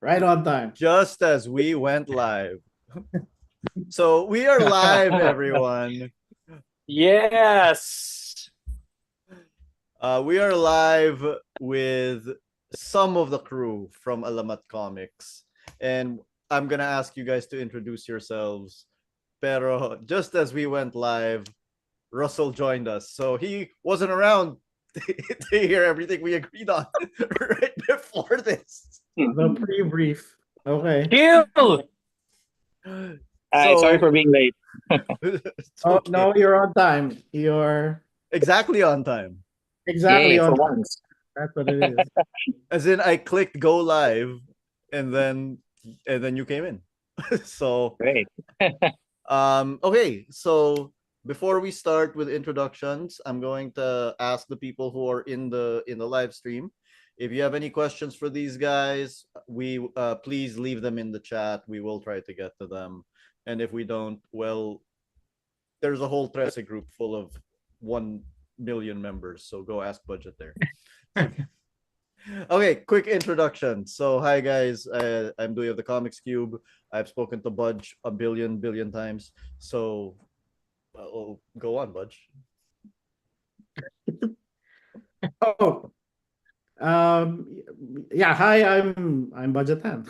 Right on time. Just as we went live. So we are live, everyone. Yes. We are live with some of the crew from Alamat Comics. And I'm going to ask you guys to introduce yourselves. Pero just as we went live, Russell joined us. So he wasn't around to hear everything we agreed on right before this. The pre-brief. Okay. Kill. Sorry So for being late. it's Oh, okay. no, you're on time. You're Exactly on time. exactly Yay, on for time. once. That's what it is. As in, I clicked go live, and then you came in. So Great. okay. So before we start with introductions, I'm going to ask the people who are in the live stream. If you have any questions for these guys, we please leave them in the chat. We will try to get to them. And if we don't, well, there's a whole Trece group full of 1 million members. So go ask Budget there. Okay, quick introduction. So, hi guys, I'm Duy of the Comics Cube. I've spoken to Budge a billion times. So, go on, Budge. Oh, yeah. Hi, I'm Budget Tan.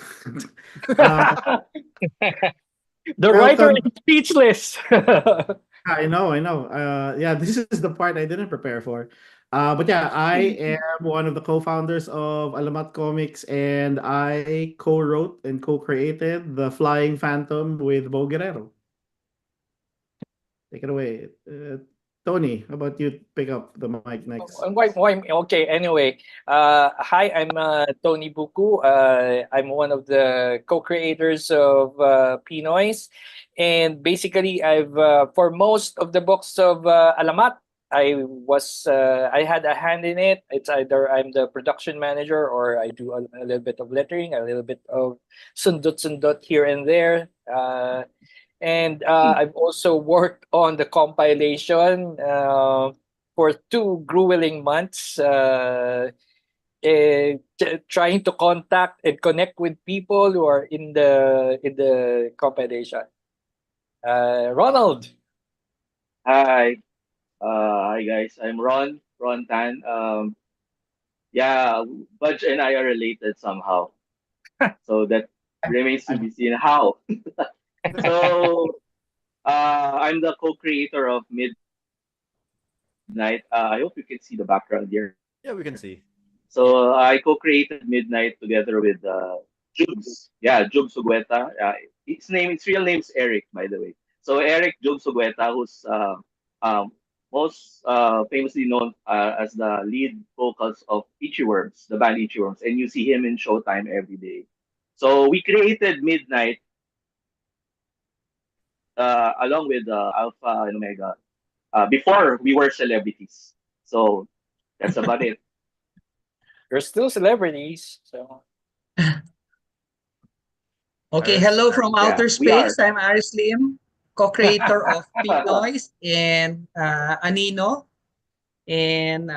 The writer Welcome. is speechless. I know. Yeah, this is the part I didn't prepare for. But yeah, I am one of the co-founders of Alamat Comics, and I co-wrote and co-created The Flying Phantom with Bo Guerrero. Take it away. Tony, how about you pick up the mic next? Okay, anyway. Hi, I'm Tony Buku. I'm one of the co-creators of Pinoys. And basically, for most of the books of Alamat, I had a hand in it. It's either I'm the production manager or I do a little bit of lettering, a little bit of sundot here and there. And I've also worked on the compilation for 2 grueling months, trying to contact and connect with people who are in the compilation. Ronald. Hi. Hi guys. I'm Ron Tan. Yeah, Budge and I are related somehow. So that remains to be seen how. So I'm the co-creator of Midnight. I hope you can see the background here. Yeah, we can see. So I co-created Midnight together with Jubes. Yeah, Jubes Sugueta. His real name is Eric, by the way. So Eric Jubes Sugueta, who's um, most famously known as the lead vocals of Itchy Worms, the band Itchy Worms, and you see him in Showtime every day. So we created Midnight along with Alpha and Omega before we were celebrities. So that's about it. You're still celebrities, so Okay, Alright. hello from Yeah, outer we are. space. I'm Aris Lim, co-creator of Pinoys and Anino. And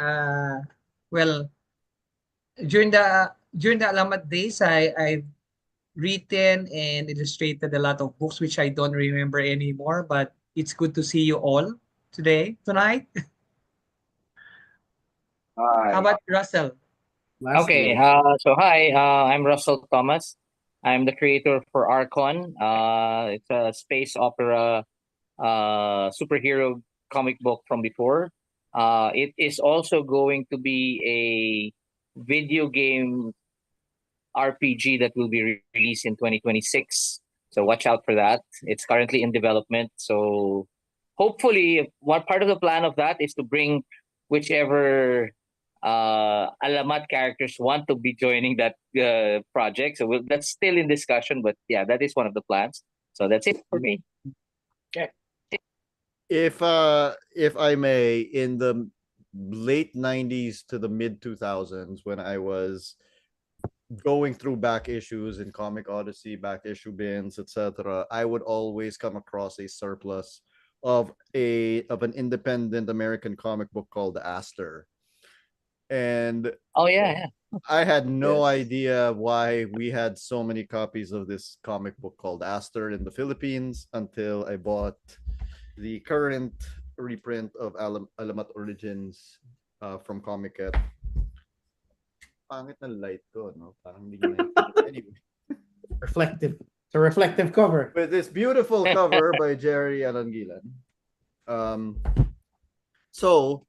well, during the Alamat days, I've written and illustrated a lot of books which I don't remember anymore. But it's good to see you all tonight. How Hi. about Russell? okay. Lastly, So hi, I'm Russell Thomas. I'm the creator for Archon. It's a space opera superhero comic book from before. It is also going to be a video game RPG that will be released in 2026. So watch out for that. It's currently in development. So hopefully, one part of the plan of that is to bring whichever Alamat characters want to be joining that project. So that's still in discussion, but yeah, that is one of the plans. So that's it for me. Okay. If I may, in the late 90s to the mid 2000s, when I was going through back issues in Comic Odyssey, back issue bins, etc., I would always come across a surplus of an independent American comic book called Aster. And Oh yeah, I had no Yes. idea why we had so many copies of this comic book called Aster in the Philippines until I bought the current reprint of Alamat Origins from Comic-Cat. Pangit na light ko, no? Parang hindi nyo anyway. Reflective. It's a reflective cover. With this beautiful cover by Jerry Alangilan. So,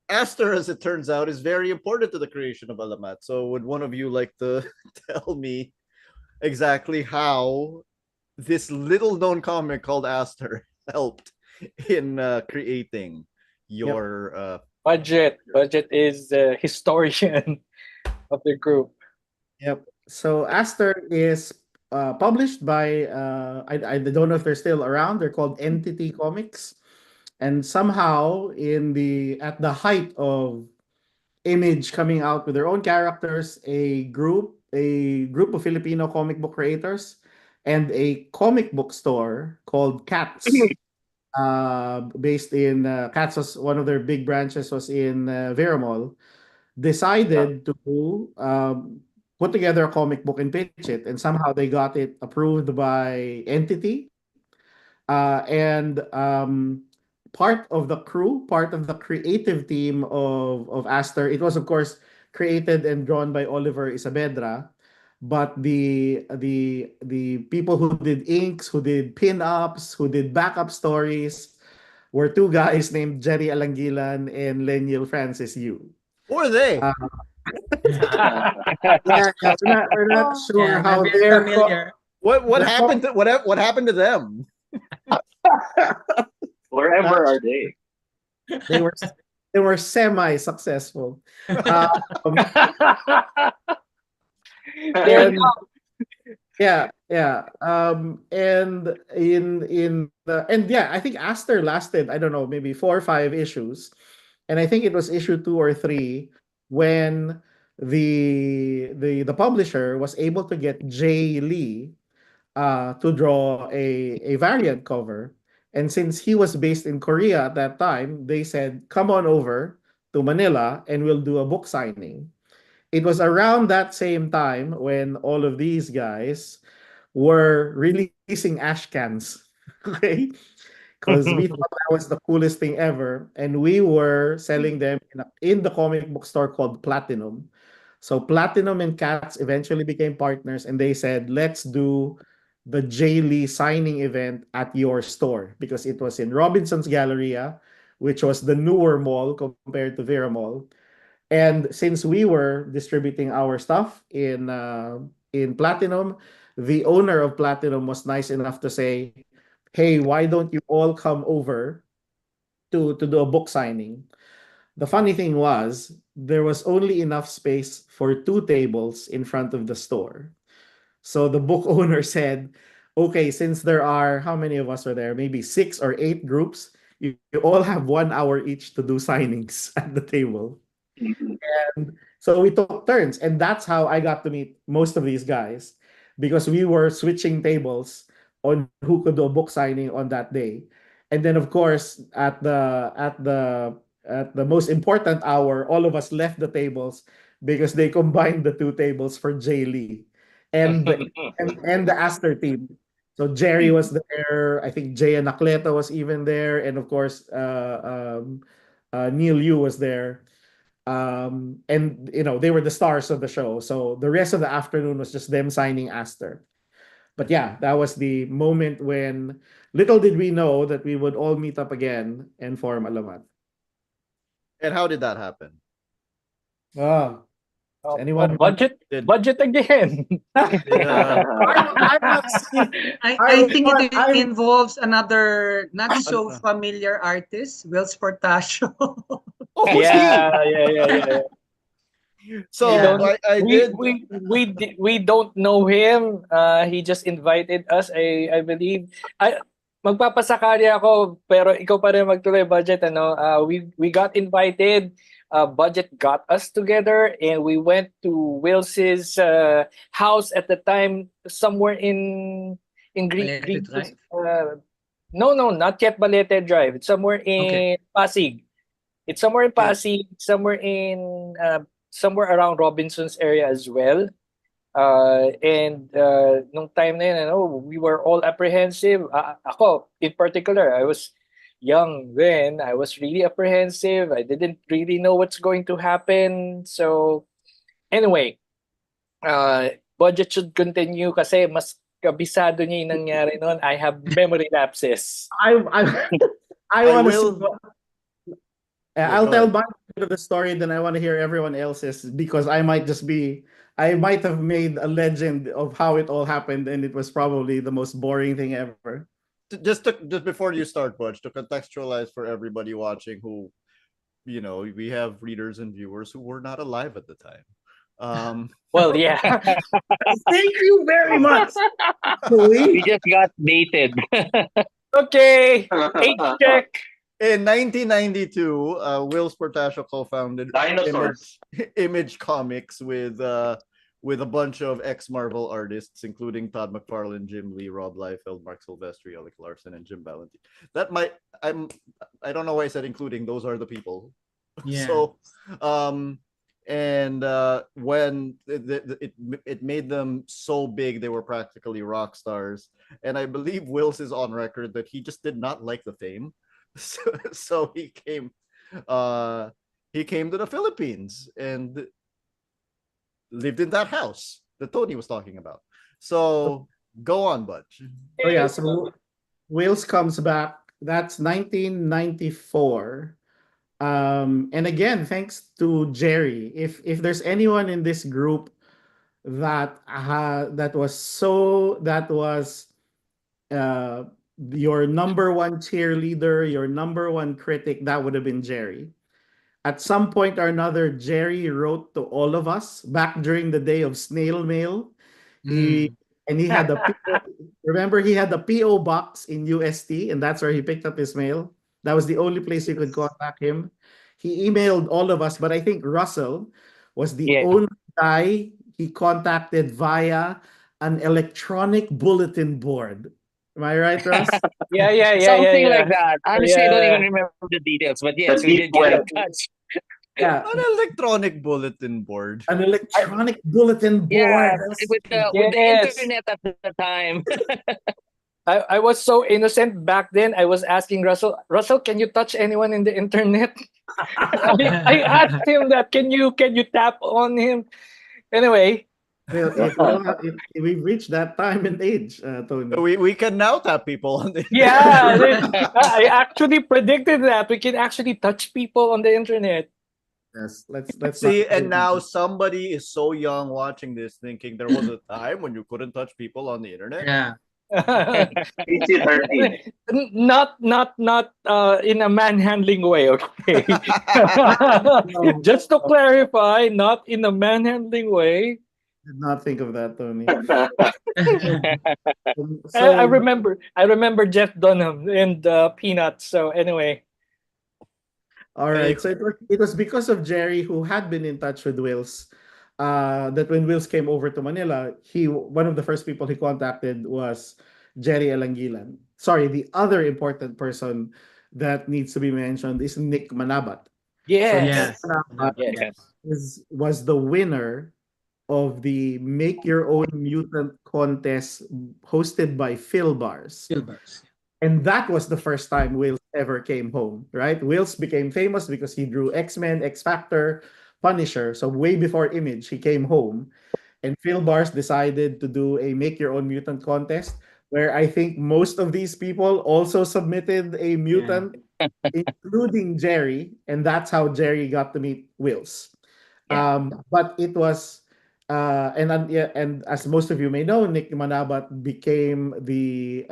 Aster, as it turns out, is very important to the creation of Alamat. So, would one of you like to tell me exactly how this little known comic called Aster helped in creating your Budget is the historian of the group. Yep. So Aster is published by I don't know if they're still around. They're called Entity Comics, and somehow at the height of Image coming out with their own characters, a group of Filipino comic book creators, and a comic book store called Cats, based in Cats was one of their big branches was in Vera Mall, decided to put together a comic book and pitch it, and somehow they got it approved by Entity. And part of the crew, part of the creative team of Aster, it was of course created and drawn by Oliver Isabedra, but the people who did inks, who did pin-ups, who did backup stories were two guys named Jerry Alangilan and Leniel Francis Yu. who are they? Uh, yeah, we're not sure Yeah, how I'm very they're familiar. What the happened to what happened to them? Wherever are they? they were they were semi-successful. Um, There and you go. yeah. And I think Aster lasted, I don't know, maybe 4 or 5 issues, and I think it was issue 2 or 3 when the publisher was able to get Jay Lee to draw a variant cover. And since he was based in Korea at that time, they said, come on over to Manila and we'll do a book signing. It was around that same time when all of these guys were releasing ash cans. Okay. Because we thought that was the coolest thing ever. And we were selling them in the comic book store called Platinum. So Platinum and Cats eventually became partners, and they said, let's do the Jay Lee signing event at your store, because it was in Robinson's Galleria, which was the newer mall compared to Vera Mall. And since we were distributing our stuff in Platinum, the owner of Platinum was nice enough to say, "Hey, why don't you all come over to do a book signing?" The funny thing was there was only enough space for 2 tables in front of the store. So the book owner said, "Okay, since there are how many of us are there? Maybe 6 or 8 groups. You all have 1 hour each to do signings at the table." Mhm. And so we took turns, and that's how I got to meet most of these guys, because we were switching tables on who could do a book signing on that day. And then, of course, at the most important hour, all of us left the tables because they combined the 2 tables for Jay Lee and the Aster team. So Jerry was there. I think Jay Anacleto was even there, and of course, Neil Yu was there. And they were the stars of the show. So the rest of the afternoon was just them signing Aster. But yeah, that was the moment when little did we know that we would all meet up again and form Alamat. And how did that happen? Ah, Oh, anyone budget Did- budget again. I'm not seeing- I think it I'm- involves another not so familiar artist, Will Sportacio. Oh, who's Yeah. So Yeah. I did. We don't know him. He just invited us. I believe. Magpapasakarya ako pero ikaw pa rin magtuloy budget ano. We got invited. Budget got us together and we went to Will's house at the time somewhere in Balete Green Drive. No, not yet Balete Drive. It's somewhere in Okay. Pasig. It's somewhere in Pasig, somewhere around Robinson's area as well. And nung time na yun, we were all apprehensive. Ako, in particular, I was young then. I was really apprehensive. I didn't really know what's going to happen. So, anyway, budget should continue kasi mas kabisado niya yung nangyari noon. I have memory lapses. I I want to see. will. Yeah, I'll go tell ahead. my bit of the story, then I want to hear everyone else's because I might have made a legend of how it all happened, and it was probably the most boring thing ever. Just before you start, Butch, to contextualize for everybody watching who, we have readers and viewers who were not alive at the time. Well, yeah. Thank you very much. We just got dated. Okay. Age check. In 1992, Will Sportasio co-founded Dinosaurs. Image Comics with a bunch of ex-Marvel artists, including Todd McFarlane, Jim Lee, Rob Liefeld, Mark Silvestri, Alec Larson, and Jim Valentine. I don't know why I said including. Those are the people. Yeah. So, when it made them so big, they were practically rock stars. And I believe Wills is on record that he just did not like the fame. So he came to the Philippines and lived in that house that Tony was talking about. So go on, Butch. Oh yeah, so Wales comes back. That's 1994. And again, thanks to Jerry. If there's anyone in this group that was your number one cheerleader, your number one critic, that would have been Jerry. At some point or another, Jerry wrote to all of us back during the day of snail mail. He had remember he had the PO box in UST, and that's where he picked up his mail. That was the only place you could contact him. He emailed all of us, but I think Russell was the only guy he contacted via an electronic bulletin board. Am I right, Russ? Yeah. Something like that. Honestly, I don't Yeah. even remember the details, but yes, The we deep did get in web. touch. Yeah, An electronic bulletin board. an electronic bulletin board. Yeah, with the Yes. internet at the time. I was so innocent back then. I was asking Russell, can you touch anyone in the internet? I asked him that. Can you tap on him? Anyway, Well, we've reached that time and age, Tony. We can now tap people on the yeah, I actually predicted that we can actually touch people on the internet. Yes, let's See, not- and now somebody is so young watching this thinking there was a time when you couldn't touch people on the internet. Yeah. PG-13. not in a manhandling way, okay? Just to clarify, not in a manhandling way. did not think of that, Tony. I remember Jeff Dunham and Peanuts. So anyway, All right. So it was because of Jerry, who had been in touch with Wills, that when Wills came over to Manila, one of the first people he contacted was Jerry Alangilan. Sorry, the other important person that needs to be mentioned is Nick Manabat. yes. So Nick Manabat Yes. was the winner of the Make Your Own Mutant contest hosted by Phil Bars. Silvers. And that was the first time Wills ever came home, right? Wills became famous because he drew X-Men, X-Factor, Punisher. So way before Image, he came home. And Phil Bars decided to do a Make Your Own Mutant contest where I think most of these people also submitted a mutant, including Jerry. And that's how Jerry got to meet Wills. But it was... and as most of you may know, Nick Manabat became the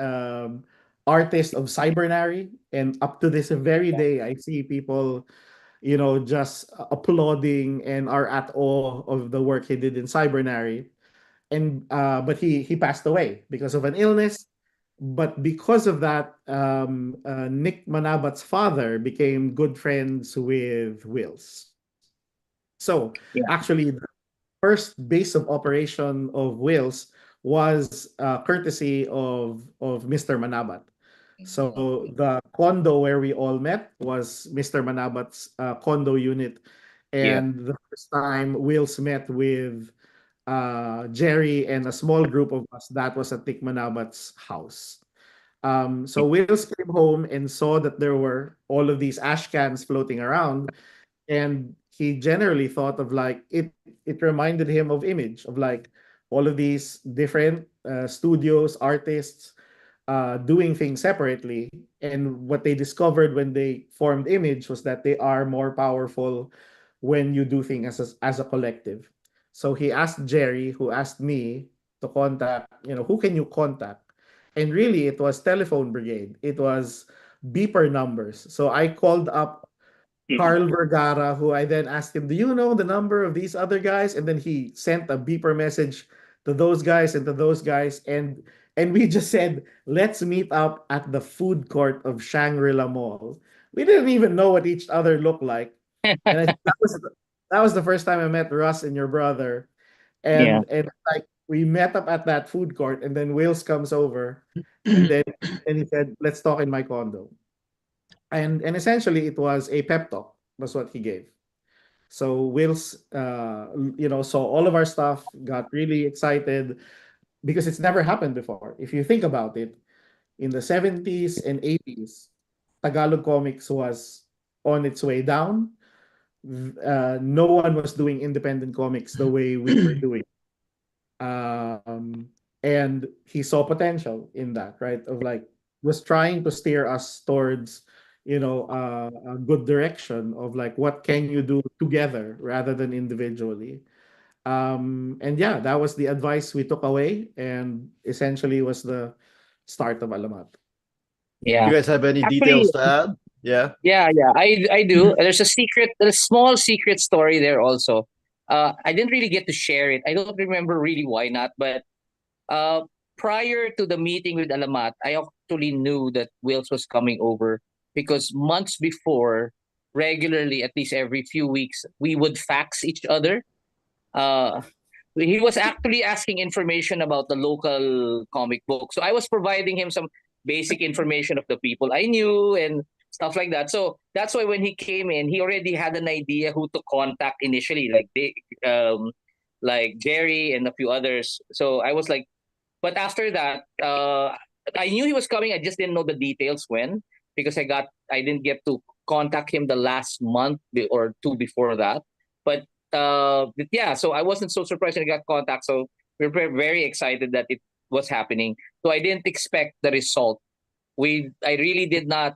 artist of Cybernary, and up to this very day, I see people, just applauding and are at awe of the work he did in Cybernary. And but he passed away because of an illness. But because of that, Nick Manabat's father became good friends with Wills. So actually, the first base of operation of Wills was courtesy of Mr. Manabat. So the condo where we all met was Mr. Manabat's condo unit. Yeah. And the first time Wills met with Jerry and a small group of us, that was at Nick Manabat's house. So Wills came home and saw that there were all of these ash cans floating around, and he generally thought of like it reminded him of Image, of like all of these different studios, artists doing things separately. And what they discovered when they formed Image was that they are more powerful when you do things as a collective. So he asked Jerry, who asked me to contact, who can you contact? And really, it was Telephone Brigade. It was beeper numbers. So I called up Carl Vergara, who I then asked him, "Do you know the number of these other guys?" And then he sent a beeper message to those guys and to those guys, and we just said, "Let's meet up at the food court of Shangri-La Mall." We didn't even know what each other looked like, and I think that was the first time I met Russ and your brother, Yeah. and like we met up at that food court, and then Wales comes over, and he said, "Let's talk in my condo." And essentially it was a pep talk was what he gave. So Will's saw all of our stuff, got really excited because it's never happened before. If you think about it, in the 70s and 80s, Tagalog comics was on its way down. No one was doing independent comics the way we were doing. And he saw potential in that, right? Of like was trying to steer us towards, a good direction of like what can you do together rather than individually. And yeah, that was the advice we took away, and essentially was the start of Alamat. You Yeah. guys have any Actually, details to add? Yeah. yeah. I do. There's a small secret story there also. I didn't really get to share it. I don't remember really why not, but uh, prior to the meeting with Alamat, I actually knew that Wills was coming over because months before, regularly, at least every few weeks, we would fax each other. Uh, he was actually asking information about the local comic book. So I was providing him some basic information of the people I knew and stuff like that. So that's why when he came in, he already had an idea who to contact initially, like Jerry and a few others. So I was like, but after that, I knew he was coming. I just didn't know the details when, because I didn't get to contact him the last month or two before that. But yeah, so I wasn't so surprised when I got contact. So we were very excited that it was happening. So I didn't expect the result. I really did not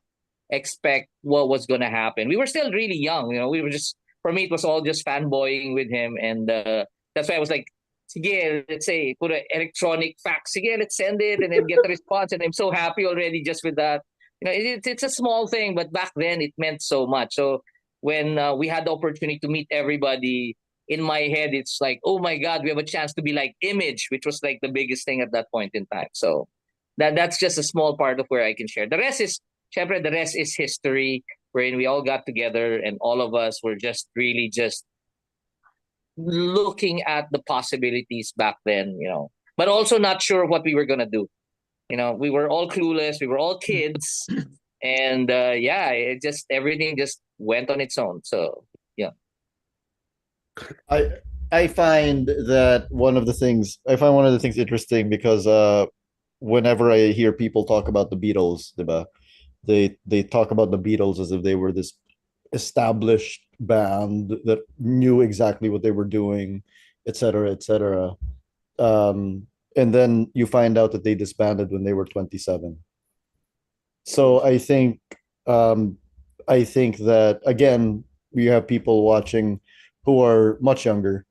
expect what was going to happen. We were still really young, we were just, for me, it was all just fanboying with him. And that's why I was like, sige, let's say, put an electronic fax, sige, let's send it and then get the response. And I'm so happy already just with that. It's a small thing, but back then it meant so much. So when we had the opportunity to meet everybody, in my head, it's like, oh my God, we have a chance to be like Image, which was like the biggest thing at that point in time. So that's just a small part of where I can share. Syempre, the rest is history, wherein we all got together and all of us were just really just looking at the possibilities back then, but also not sure what we were going to do. We were all clueless, we were all kids. And yeah, everything just went on its own. So yeah. I find one of the things interesting because whenever I hear people talk about the Beatles, diba, they talk about the Beatles as if they were this established band that knew exactly what they were doing, etc., etc. And then you find out that they disbanded when they were 27. So I think that again, we have people watching who are much younger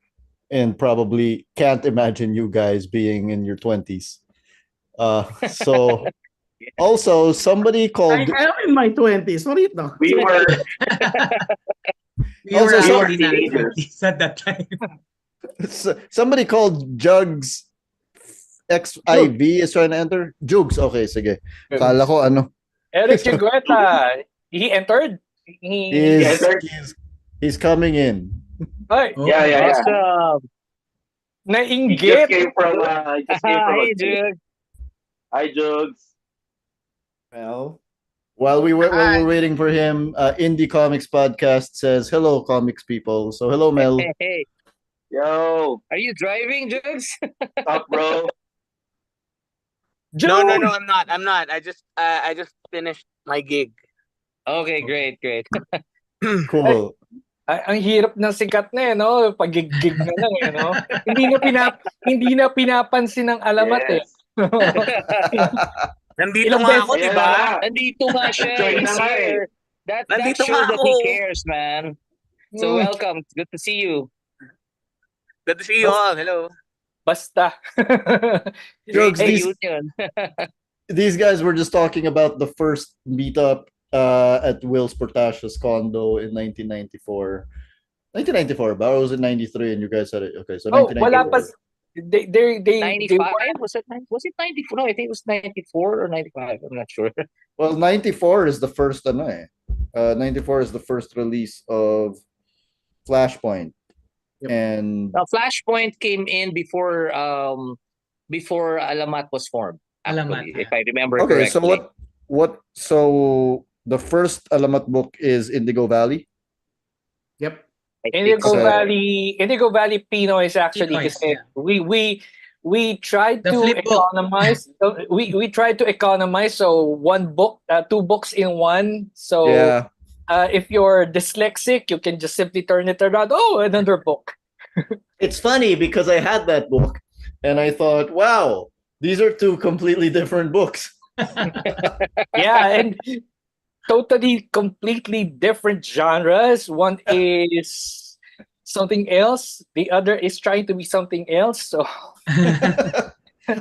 and probably can't imagine you guys being in your 20s. So also somebody I called am in my 20s. What do you know? We were We were Also, we were actually in our teenagers. 20s at that time. somebody called Jugs XIV is trying to enter. Jugs, okay, sige. Kala ko ano. Eric Chigueta, he entered. He He's, entered. he's coming in. Ay, Oh. Yeah. Awesome. He just nainggit. came from. He just came Hi, from. dude. Hi, Jugs. Well, While Hi. we're waiting for him, Indie Comics Podcast says hello, comics people. So hello, Mel. Hey, Yo, are you driving, Jugs? up, bro. No, Jude! I'm not. I just finished my gig. Okay, great. Cool. Ang hirap ng sikat na no? Pagigig na lang no? Hindi na pinapansin ng alamat Yes. Nandito Ilang nga beses? ako, di Ayan ba? na nga. Nandito nga siya. Join na He's nga here. That Nandito shows nga that ako. he cares, man. So Mm, welcome. Good to see you. Good to see you all. Hello. basta. Great Jokes, Hey, reunion. these guys were just talking about the first meetup at Will's Portash's condo in 1994. 1994 ba? Or was it 93 and you guys said it? Okay, so oh, wala 1994. pa. They 95? Was it 94? No, I think it was 94 or 95. I'm not sure. Well, 94 is the first 94 is the first release of Flashpoint. Yep. And Now, Flashpoint came in before Alamat was formed. Alamat, Actually, if I remember okay, correctly. so the first Alamat book is Indigo Valley. yep. I think so. Indigo Valley Pinoy is actually Pinoy's, kasi we tried The to flip book. economize. We tried to economize, so one book, two books in one. So Yeah. if you're dyslexic, you can just simply turn it around. Oh, another book. It's funny because I had that book and I thought, wow, these are two completely different books. Yeah, and totally, completely different genres. One is something else. The other is trying to be something else. So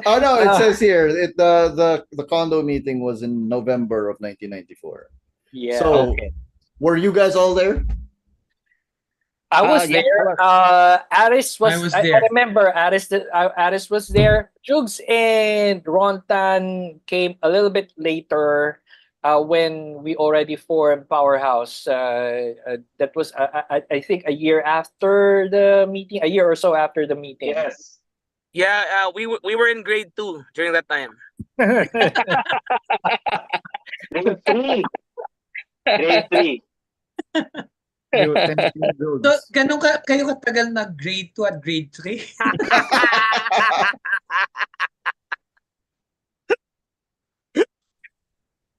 Oh no, it Ah. says here the condo meeting was in November of 1994. yeah. So Okay. were you guys all there? I was Yeah, there. Aris was. I was I there. remember Aris. Aris was there. Jugs and Rontan came a little bit later, when we already formed Powerhouse. That was I think a year after the meeting, a year or so after the meeting. Yes. Yeah, we were in grade 2 during that time. Grade 3. Grade 3. You tend to So, Jones. ganun kayo katagal na grade 2 at grade 3?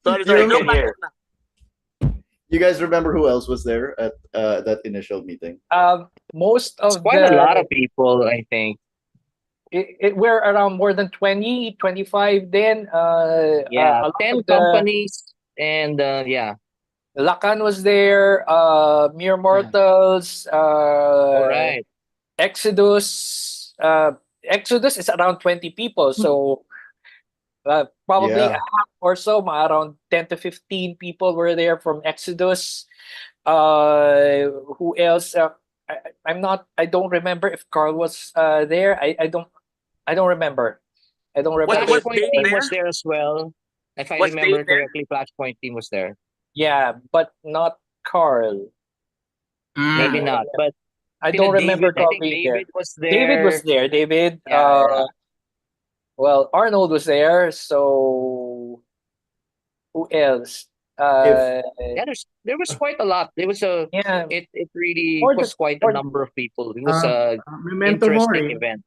Sorry, You no remember- bad na. You guys remember who else was there at that initial meeting? Most It's of quite a lot of people, I think. we're around more than 20, 25 then. Yeah, a lot 10 of the- companies and yeah. Lacan was there, Mere Mortals, All right. Exodus. Exodus is around 20 people, so probably Yeah. a half or so, around 10 to 15 people were there from Exodus. Who else? I'm not. I don't remember if Carl was there. I don't remember. I don't remember. Was Flashpoint Dave team there? was there as well. If I Was remember Dave there? correctly, Flashpoint team was there. Yeah, but not Carl. Maybe not, but I don't remember David, I Carl think being there. David was there. David was there. David. Yeah. Well, Arnold was there. So who else? Yeah, there was quite a lot. There was a Yeah. it really More was than- quite more a than- number of people. It was a Memento interesting Mori. event.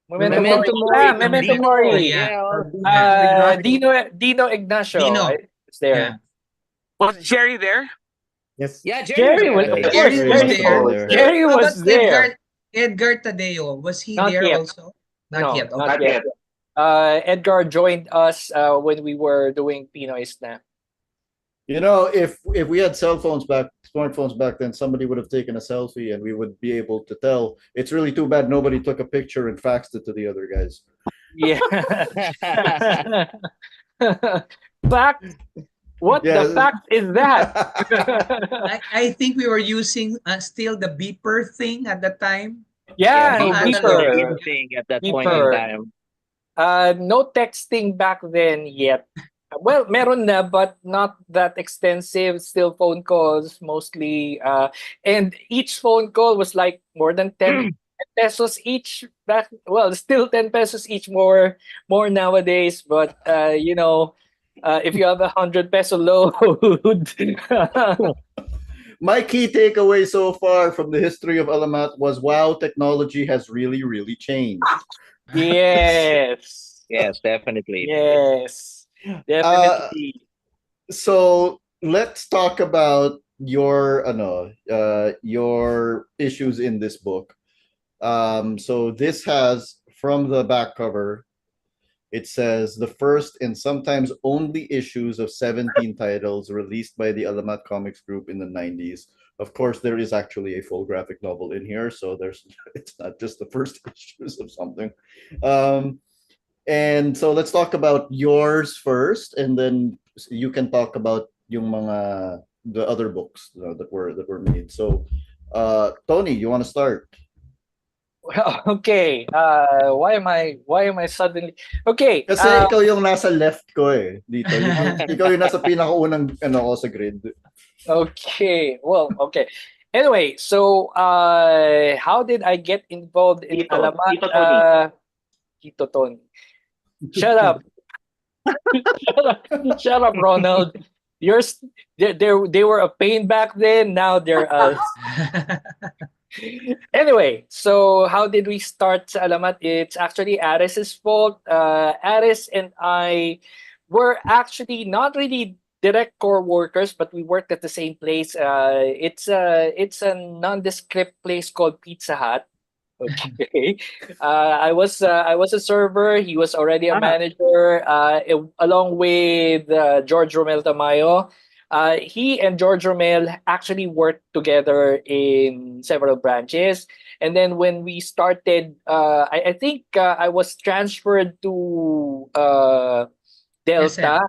Memento Memento Mori. Mori. Memento Dino, Mori. Yeah. Dino Ignacio. Dino. Was there. Was Jerry there? Yes. Yeah, Jerry was, there. of Yes, course, Jerry was there. Jerry How was about there. Edgar Tadeo? Was he Not there yet. also? Not No, yet. Okay. not Not yet. yet. Edgar joined us when we were doing Pinoy's na. You know, if we had smartphones back then, somebody would have taken a selfie and we would be able to tell. It's really too bad nobody took a picture and faxed it to the other guys. Yeah. Fact. What Yeah. the fact is that? I think we were using still the beeper thing at the time. Yeah, no Beepers beeper. were beeper. the thing at that point in Beeper. time. No texting back then yet. Well, meron na, but not that extensive. Still phone calls mostly. And each phone call was like more than 10 pesos each. Back, well, still 10 pesos each, more nowadays. But If you have 100 peso load. My key takeaway so far from the history of Alamat was, wow, technology has really, really changed. Yes. Yes, definitely. Yes. Uh, Definitely. so let's talk about your issues in this book. So this has, from the back cover, it says the first and sometimes only issues of 17 titles released by the Alamat Comics Group in the 90s. Of course, there is actually a full graphic novel in here, so there's it's not just the first issues of something. Um, and so let's talk about yours first, and then you can talk about the other books that were made. So, Tony, you want to start? Well, okay. Why am I suddenly okay? Kasi ikaw yung nasa left ko eh dito. Ikaw yung nasa pinakaunang ko sa grid. Okay. Well, okay. Anyway, so how did I get involved in Alamat? Tito Tony. Tito Tony. Shut up. Shut up, Ronald. Yours, they were a pain back then. Now they're Anyway, so how did we start sa Alamat? It's actually Aris's fault. Aris and I were actually not really direct core workers, but we worked at the same place. It's a nondescript place called Pizza Hut. Okay. I was a server. He was already a manager. Along with George Romel Tamayo. He and George Romel actually worked together in several branches. And then when we started, I think I was transferred to SM. Delta.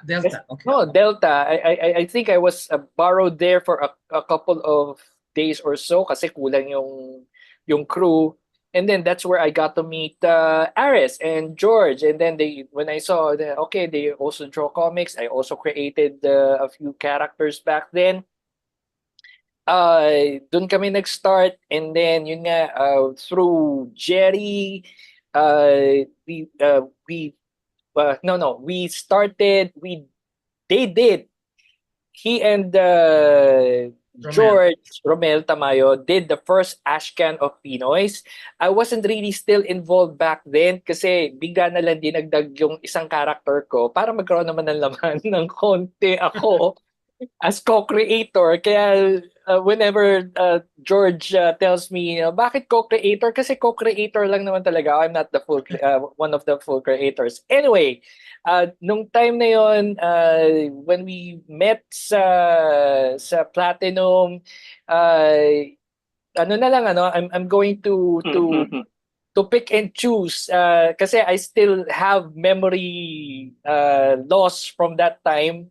Delta. Okay. No, Delta. I think I was borrowed there for a couple of days or so kasi kulang yung crew. And then that's where I got to meet Aris and George. And then when I saw that, okay, they also draw comics. I also created a few characters back then. Doon kami nag-start, and then yun nga, through Jerry, we started, they did, he and Romel. George Romel Tamayo did the first Ashcan of Pinoys. I wasn't really still involved back then kasi bigla na lang dinagdag yung isang character ko para magkaroon naman ng laman ng konti ako as co-creator. Kaya whenever George tells me, bakit co-creator? Kasi co-creator lang naman talaga. I'm not the one of the full creators. Anyway, nung time na yon, when we met sa Platinum, ano na lang, I'm going to pick and choose kasi I still have memory loss from that time.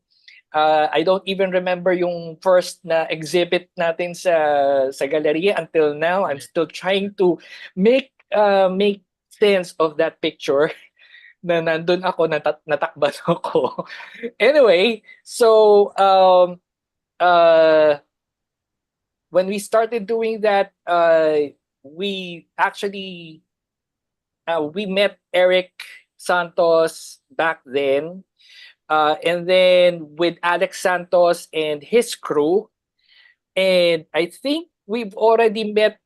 I don't even remember yung first na exhibit natin sa galleria until now. I'm still trying to make sense of that picture na nandun ako, natakban ako. Anyway, so when we started doing that, we actually we met Eric Santos back then. And then with Alex Santos and his crew. And I think we've already met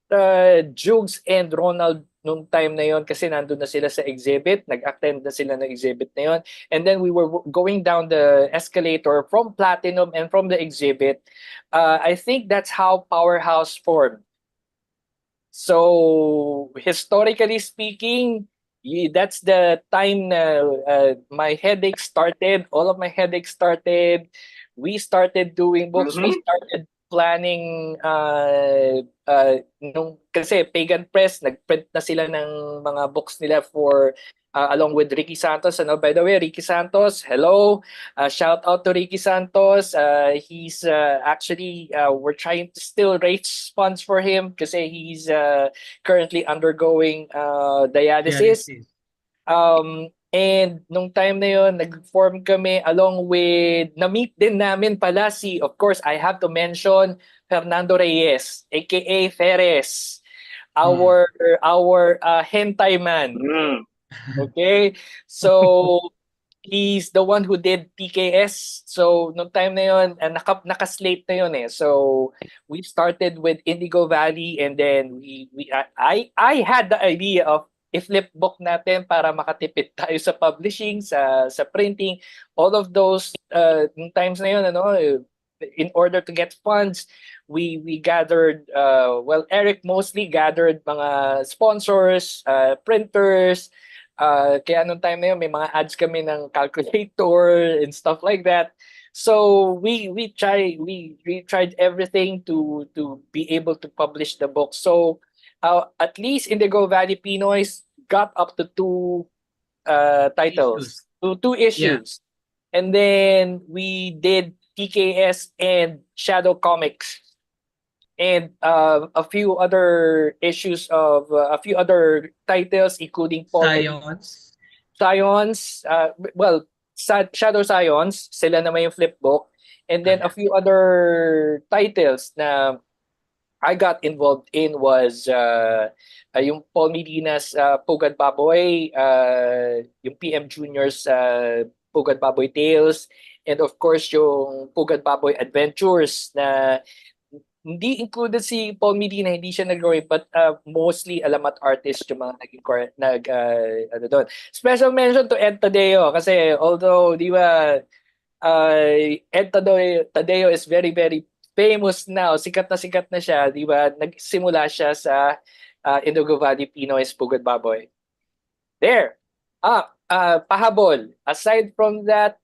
Jugs and Ronald nung time na yon kasi nandun na sila sa exhibit. Nag-attend na sila ng exhibit na yon. And then we were going down the escalator from Platinum and from the exhibit. I think that's how Powerhouse formed. So, historically speaking, that's the time na my headache started. All of my headaches started. We started doing books. We started planning kasi Pagan Press, nagprint na sila ng mga books nila for along with Ricky Santos. By the way, Ricky Santos, hello. Shout out to Ricky Santos. He's actually, we're trying to still raise funds for him kasi he's currently undergoing dialysis. And nung time na yon, nag-form kami along with, na-meet din namin pala of course, I have to mention Fernando Reyes, aka Ferres, our hentai man. Okay, so He's the one who did TKS. So, nung time na yun, naka-slate na yun eh. So, we started with Indigo Valley and then I had the idea of i-flip book natin para makatipid tayo sa publishing, sa printing, all of those nung times na yun, ano, in order to get funds, we gathered, well, Eric mostly gathered mga sponsors, printers, kaya nung time na yun, may mga ads kami ng calculator and stuff like that. So we tried everything to be able to publish the book. So at least Indigo Valley Pinoys got up to two titles, two issues. And then we did TKS and Shadow Comics. And a few other issues of a few other titles, including Scions, well, Shadow Scions, sila naman yung flip book. And then a few other titles na I got involved in was yung Paul Medina's Pugad Baboy, yung PM Junior's Pugad Baboy Tales, and of course yung Pugad Baboy Adventures na hindi included si Paul Medina, hindi siya nag-drawing, but mostly Alamat artist yung mga ano doon. Special mention to Ed Tadeo kasi although di ba Ed Tadeo is very very famous now, sikat na siya, di ba? Nagsimula siya sa Indigo Valley Pinoy's Pugad Baboy. There. Pahabol. Aside from that,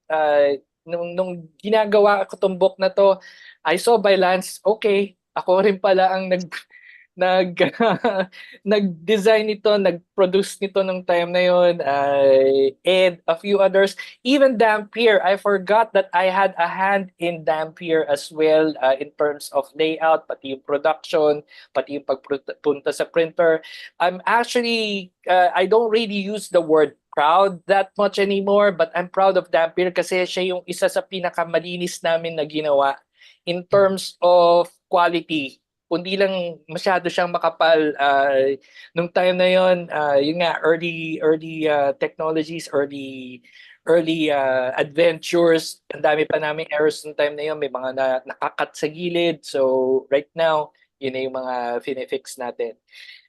nung ginagawa ko tong book na to, I saw by Lance, okay, ako rin pala ang nag-design nito, nag-produce nito nung time na yon, and a few others. Even Dampier, I forgot that I had a hand in Dampier as well, in terms of layout, pati yung production, pati yung pagpunta sa printer. I'm actually, I don't really use the word proud that much anymore, but I'm proud of Dampier kasi siya yung isa sa pinakamalinis namin na ginawa in terms of quality. Kundi lang masyado siyang makapal nung time na yon, yun nga, early technologies, early adventures, ang dami pa namin errors nung time na yon, may mga nakakat sa gilid. So right now, yun na yung mga finifix natin.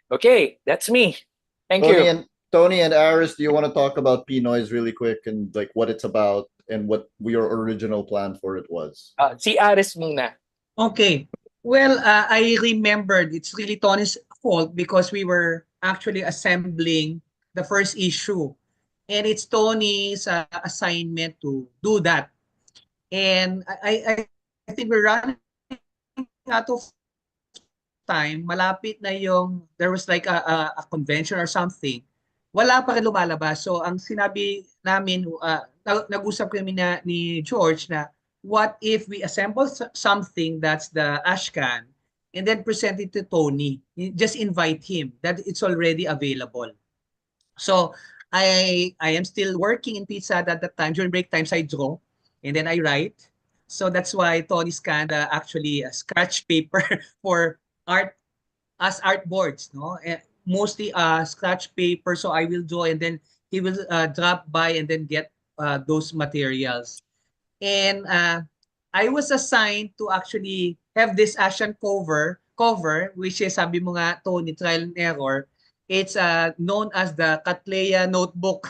Okay, that's me. Thank you. Tony and Aris, do you want to talk about Pinoys really quick and like what it's about and what your original plan for it was? Si Aris muna. Okay. Well, I remembered it's really Tony's fault because we were actually assembling the first issue. And it's Tony's assignment to do that. And I think we're running out of time. Malapit na yung, there was like a convention or something. Wala pa rin lumalabas. So ang sinabi namin, nag-usap kami ni George na what if we assemble something that's the ashcan and then present it to Tony? Just invite him that it's already available. So I am still working in Pizza at that time. During break times, I draw and then I write. So that's why Tony scanned actually a scratch paper for art as art boards, no? Mostly scratch paper, so I will draw and then he will drop by and then get those materials. And I was assigned to actually have this Asian cover, which is, sabi mo nga, Tony, trial and error. It's known as the Katleya notebook.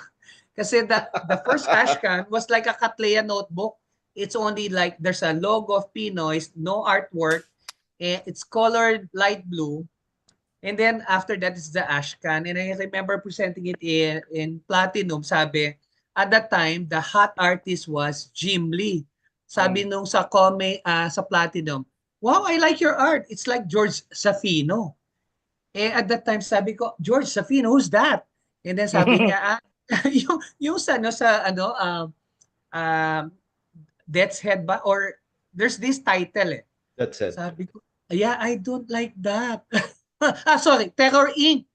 Kasi the first ashcan was like a Katleya notebook. It's only like, there's a logo of Pinoys, no artwork. It's colored light blue. And then after that is the ashcan. And I remember presenting it in Platinum. Sabi, at that time, the hot artist was Jim Lee. Sabi nung sa sa Platinum, wow, I like your art. It's like George Safino. At that time, sabi ko, George Safino, who's that? And then sabi niya, yung sa Death's Head ba? Or there's this title eh. That's it. Sabi ko, yeah, I don't like that. Sorry, Terror Inc.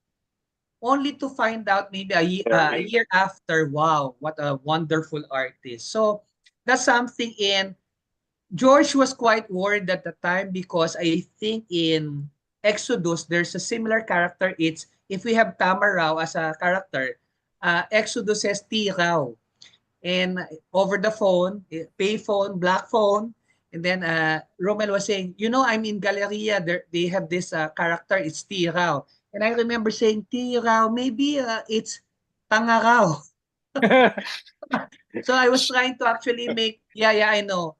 Only to find out maybe a year after, wow, what a wonderful artist. So that's something. In George was quite worried at the time because I think in Exodus, there's a similar character. It's, if we have Tama Rao as a character, Exodus says T. Rao. and over the phone, pay phone, black phone, and then Romel was saying, I'm in Galleria. They have this character. It's Tirao, and I remember saying, Tirao, maybe it's Tangaraw. So I was trying to actually make, I know.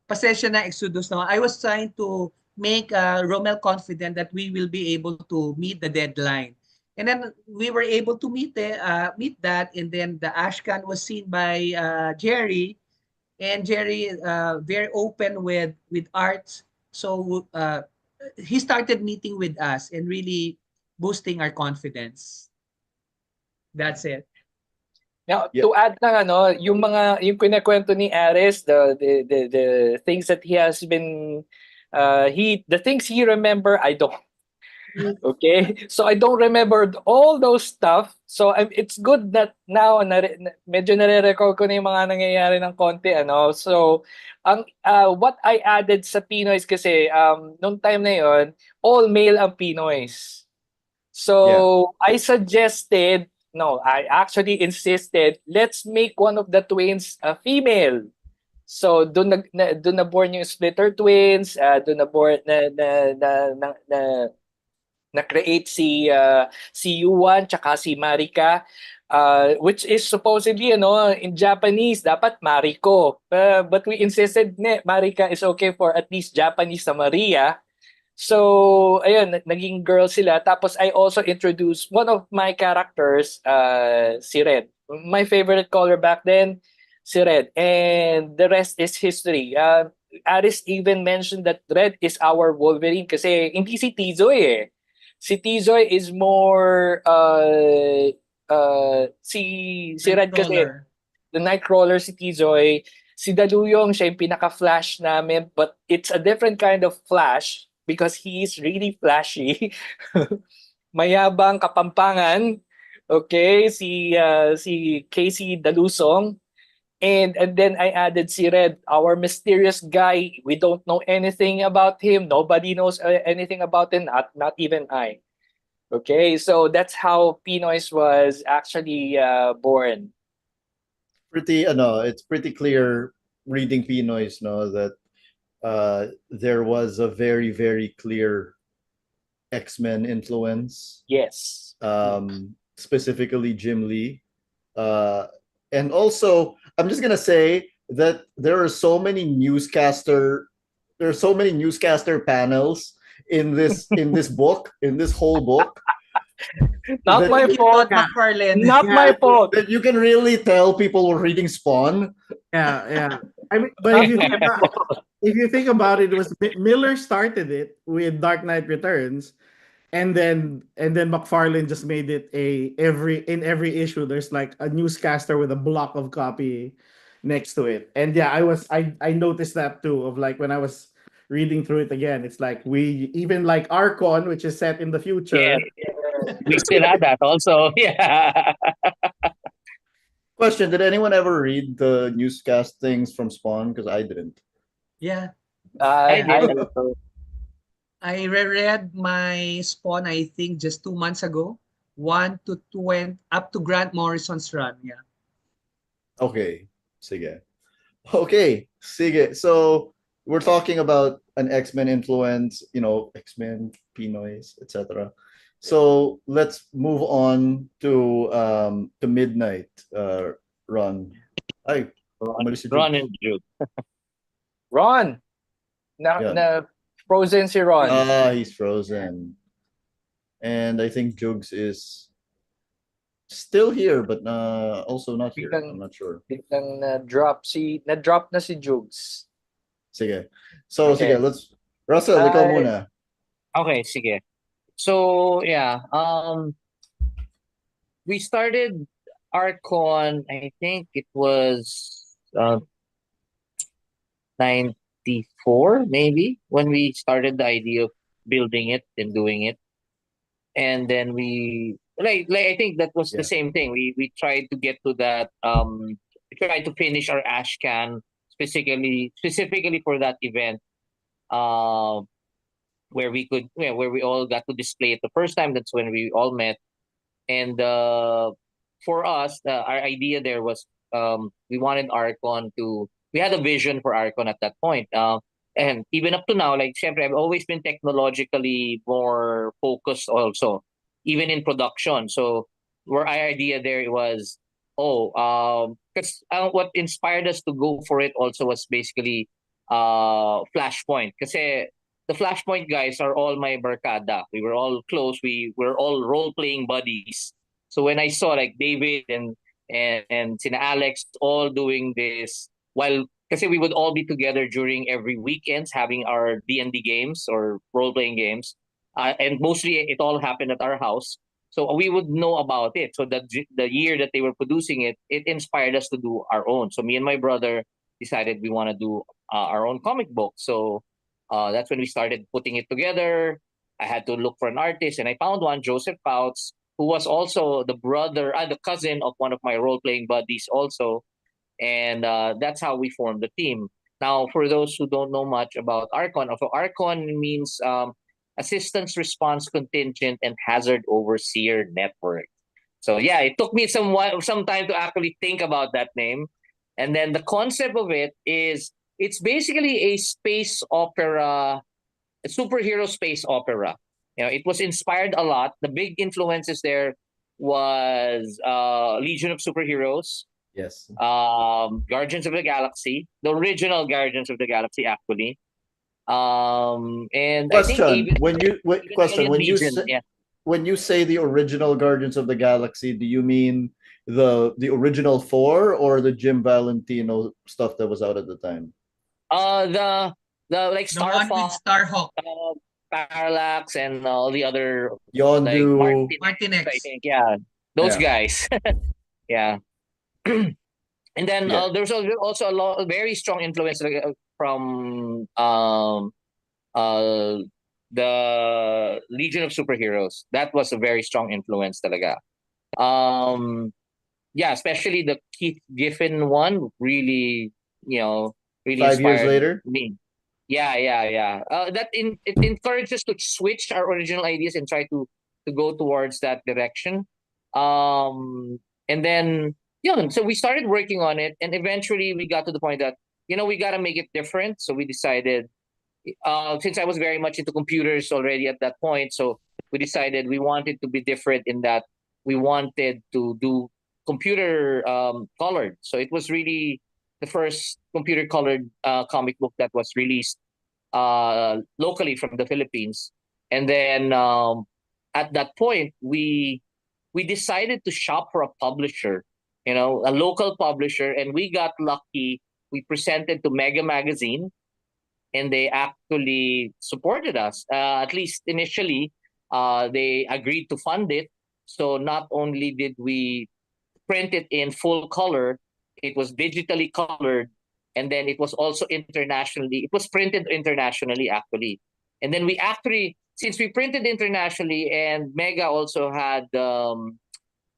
Pasensya na Exodus no. I was trying to make Romel confident that we will be able to meet the deadline. And then we were able to meet that, and then the Ashcan was seen by Jerry, and Jerry very open with arts. So he started meeting with us and really boosting our confidence. That's it. Now, Yeah. to add lang yung kinukwento ni Ares, the things that he has been the things he remember, I don't. Okay? So I don't remember all those stuff. So it's good that now medyo nare-recall ko na yung mga nangyayari ng konti So what I added sa Pinoys kasi nung time na yon, all male ang Pinoys. So I suggested, no, I actually insisted, let's make one of the twins a female. So doon na born yung splitter twins, doon na born na create si Yuan tsaka si Marika, which is supposedly in Japanese dapat Mariko. But we insisted Marika is okay for at least Japanese na Maria. So, ayun, naging girl sila. Tapos I also introduced one of my characters, si Red. My favorite color back then, si Red. And the rest is history. Aris even mentioned that Red is our Wolverine kasi hindi si Tizoy eh. Si Tizoy is more, si Red kasi, the Nightcrawler si Tizoy. Si Daluyong, siya yung pinaka-flash namin, but it's a different kind of flash because he is really flashy. Mayabang, kapampangan. Okay, si Casey Dalusong. And then I added si Red, our mysterious guy. We don't know anything about him. Nobody knows anything about him, not even I. Okay, so that's how Pinoys was actually born. It's pretty clear reading Pinoys, no, that there was a very, very clear X-Men influence. Yes. Specifically Jim Lee. And also, I'm just gonna say that there are so many newscaster panels in this book, in this whole book. Not my fault. Not my fault. That you can really tell people were reading Spawn. Yeah. I mean, but if you think about it, was Miller started it with Dark Knight Returns, and then McFarlane just made it in every issue there's like a newscaster with a block of copy next to it. And yeah, I noticed that too, of like when I was reading through it again, it's like we even like Archon, which is set in the future. Yeah. We still have that also. Yeah. Question: did anyone ever read the newscast things from Spawn? Because I didn't. Yeah. I did. I reread my Spawn, I think, just 2 months ago. 1 to 20, up to Grant Morrison's run. Yeah. Okay. Sige. Okay. Sige. So we're talking about an X-Men influence, X-Men, Pinoys, etc. So let's move on to Midnight run. Ay, Ron and Jude. Ron. Na frozen si Ron. He's frozen. And I think Jugs is still here, but also not here. I'm not sure. Biglang na-drop na si Jugs. Sige. So, Okay. sige, let's... Russell, ikaw muna. Okay, sige. So, yeah. We started Archon, I think it was 94, maybe, when we started the idea of building it and doing it. And then we like I think that was the same thing. We tried to get to that we tried to finish our Ashcan specifically for that event. Where we all got to display it the first time. That's when we all met. And for us, our idea there was we wanted Arcon to. We had a vision for Arcon at that point. And even up to now, like syempre, I've always been technologically more focused also, even in production. So our idea there was, because what inspired us to go for it also was basically Flashpoint. Kasi the Flashpoint guys are all my barkada. We were all close. We were all role-playing buddies. So when I saw like David and Sina Alex all doing this while kasi we would all be together during every weekends having our D&D games or role-playing games. And mostly it all happened at our house. So we would know about it. So the year that they were producing it, it inspired us to do our own. So me and my brother decided we want to do our own comic book. So that's when we started putting it together. I had to look for an artist, and I found one, Joseph Pouts, who was also the cousin of one of my role-playing buddies also. And that's how we formed the team. Now, for those who don't know much about Archon, Archon means Assistance Response Contingent and Hazard Overseer Network. So yeah, it took me some time to actually think about that name. And then the concept of it is it's basically a space opera, a superhero space opera. It was inspired a lot. The big influences there was Legion of Superheroes, Yes. Guardians of the Galaxy, the original Guardians of the Galaxy, actually. And Question: I think when you say the original Guardians of the Galaxy, do you mean the original four or the Jim Valentino stuff that was out at the time? The like The one with Starhawk. Parallax and all the other Yondu, like Martinex. I think, those guys. Yeah. And then there's also a very strong influence from the Legion of Superheroes. That was a very strong influence talaga. Especially the Keith Giffen one really, really 5 years inspired later. me. Yeah. It encourages to switch our original ideas and try to go towards that direction. And then so we started working on it, and eventually we got to the point that we got to make it different. So we decided, since I was very much into computers already at that point, so we decided we wanted to be different in that we wanted to do computer colored. So it was really the first computer colored comic book that was released locally from the Philippines. And then at that point, we decided to shop for a publisher, a local publisher, and we got lucky. We presented to Mega Magazine, and they actually supported us. At least initially, they agreed to fund it. So not only did we print it in full color, it was digitally colored, and then it was also internationally. It was printed internationally, actually. And then we actually, since we printed internationally and Mega also had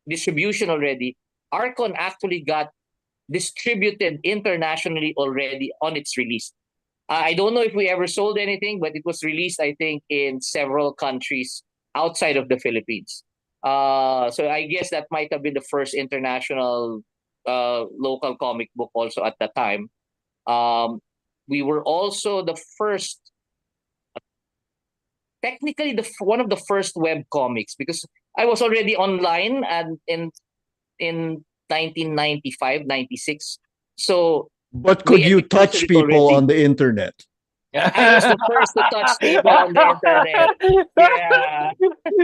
distribution already, Archon actually got distributed internationally already on its release. I don't know if we ever sold anything, but it was released, I think, in several countries outside of the Philippines. So I guess that might have been the first international local comic book also at that time. We were also the first, technically one of the first web comics, because I was already online and in 1995, 96. So but could you touch people on the internet? I was the first to touch people on the internet.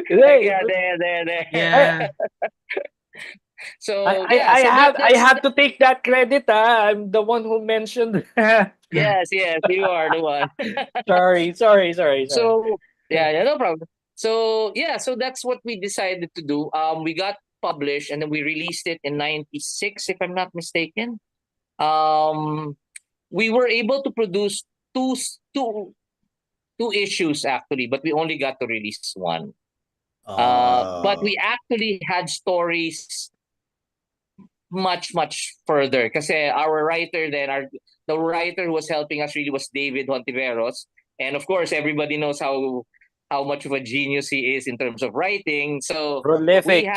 Yeah. There. Yeah. So I have to take that credit. I'm the one who mentioned. Yes, you are the one. Sorry. So no problem. So so that's what we decided to do. We got published and then we released it in 96, if I'm not mistaken. We were able to produce two issues actually, but we only got to release one. But we actually had stories much further kasi our writer then, the writer who was helping us really was David Hontiveros, and of course everybody knows how much of a genius he is in terms of writing. So Prolific.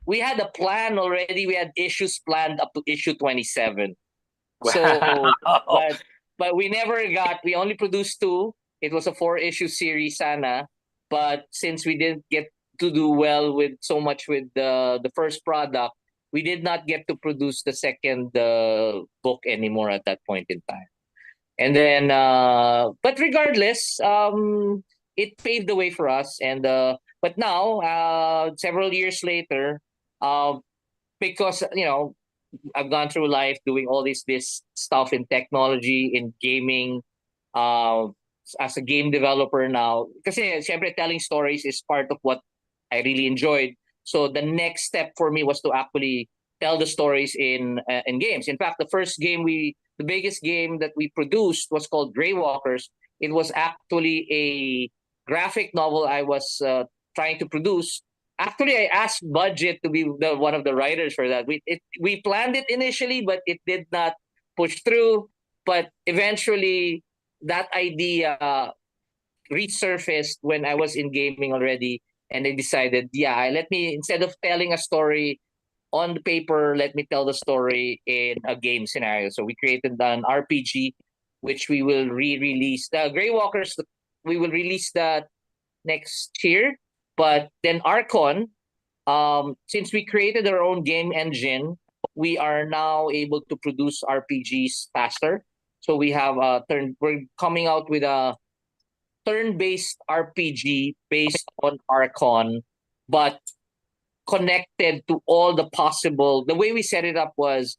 we had a plan already. We had issues planned up to issue 27. So, but we never got. We only produced 2. It was a 4-issue series, sana. But since we didn't get to do well with so much with the first product, we did not get to produce the second book anymore at that point in time. And then, but regardless, it paved the way for us. And but now, several years later, uh, because I've gone through life doing all this stuff in technology, in gaming, uh, as a game developer now. Kasi syempre telling stories is part of what I really enjoyed. So the next step for me was to actually tell the stories in games. In fact, the biggest game that we produced was called Grey Walkers. It was actually a graphic novel I was trying to produce. Actually, I asked Budget to be one of the writers for that. We planned it initially, but it did not push through. But eventually, that idea resurfaced when I was in gaming already, and I decided, yeah, let me, instead of telling a story on the paper, let me tell the story in a game scenario. So we created an RPG, which we will re-release. The Grey Walkers, we will release that next year. But then Archon, since we created our own game engine, we are now able to produce RPGs faster. So we're coming out with a turn-based RPG based on Archon, but connected to all the possible. The way we set it up was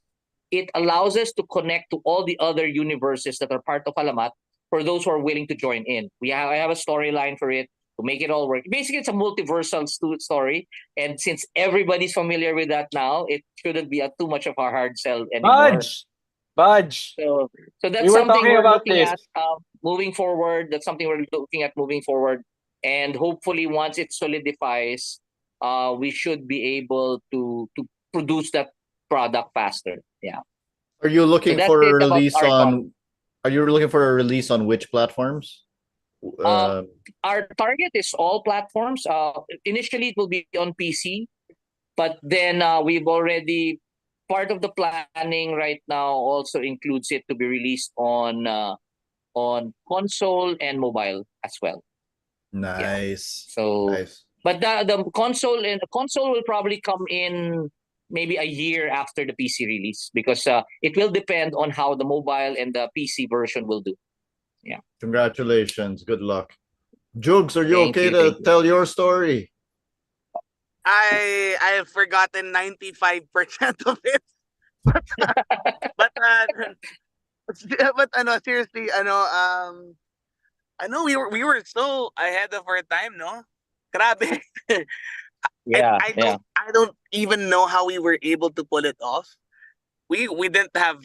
it allows us to connect to all the other universes that are part of Alamat for those who are willing to join in. I have a storyline for it to make it all work. Basically, it's a multiversal story, and since everybody's familiar with that now, it shouldn't be too much of a hard sell anymore. Budge. So that's We were something talking we're about looking this. at moving forward. That's something we're looking at moving forward, and hopefully, once it solidifies, we should be able to produce that product faster. Yeah. Are you So looking that's for it a about release Archon. on? Are you looking for a release on which platforms? Our target is all platforms. Initially, it will be on PC, but then we've already part of the planning right now also includes it to be released on console and mobile as well. Nice. So, Nice. but the console will probably come in maybe a year after the PC release because it will depend on how the mobile and the PC version will do. Yeah. Congratulations. Good luck. Jugs, are you Thank okay you, to thank you. tell your story? I have forgotten 95% of it. But but seriously, I know we were so ahead of our time, no? Grabe. Yeah, I yeah. don't even know how we were able to pull it off. We didn't have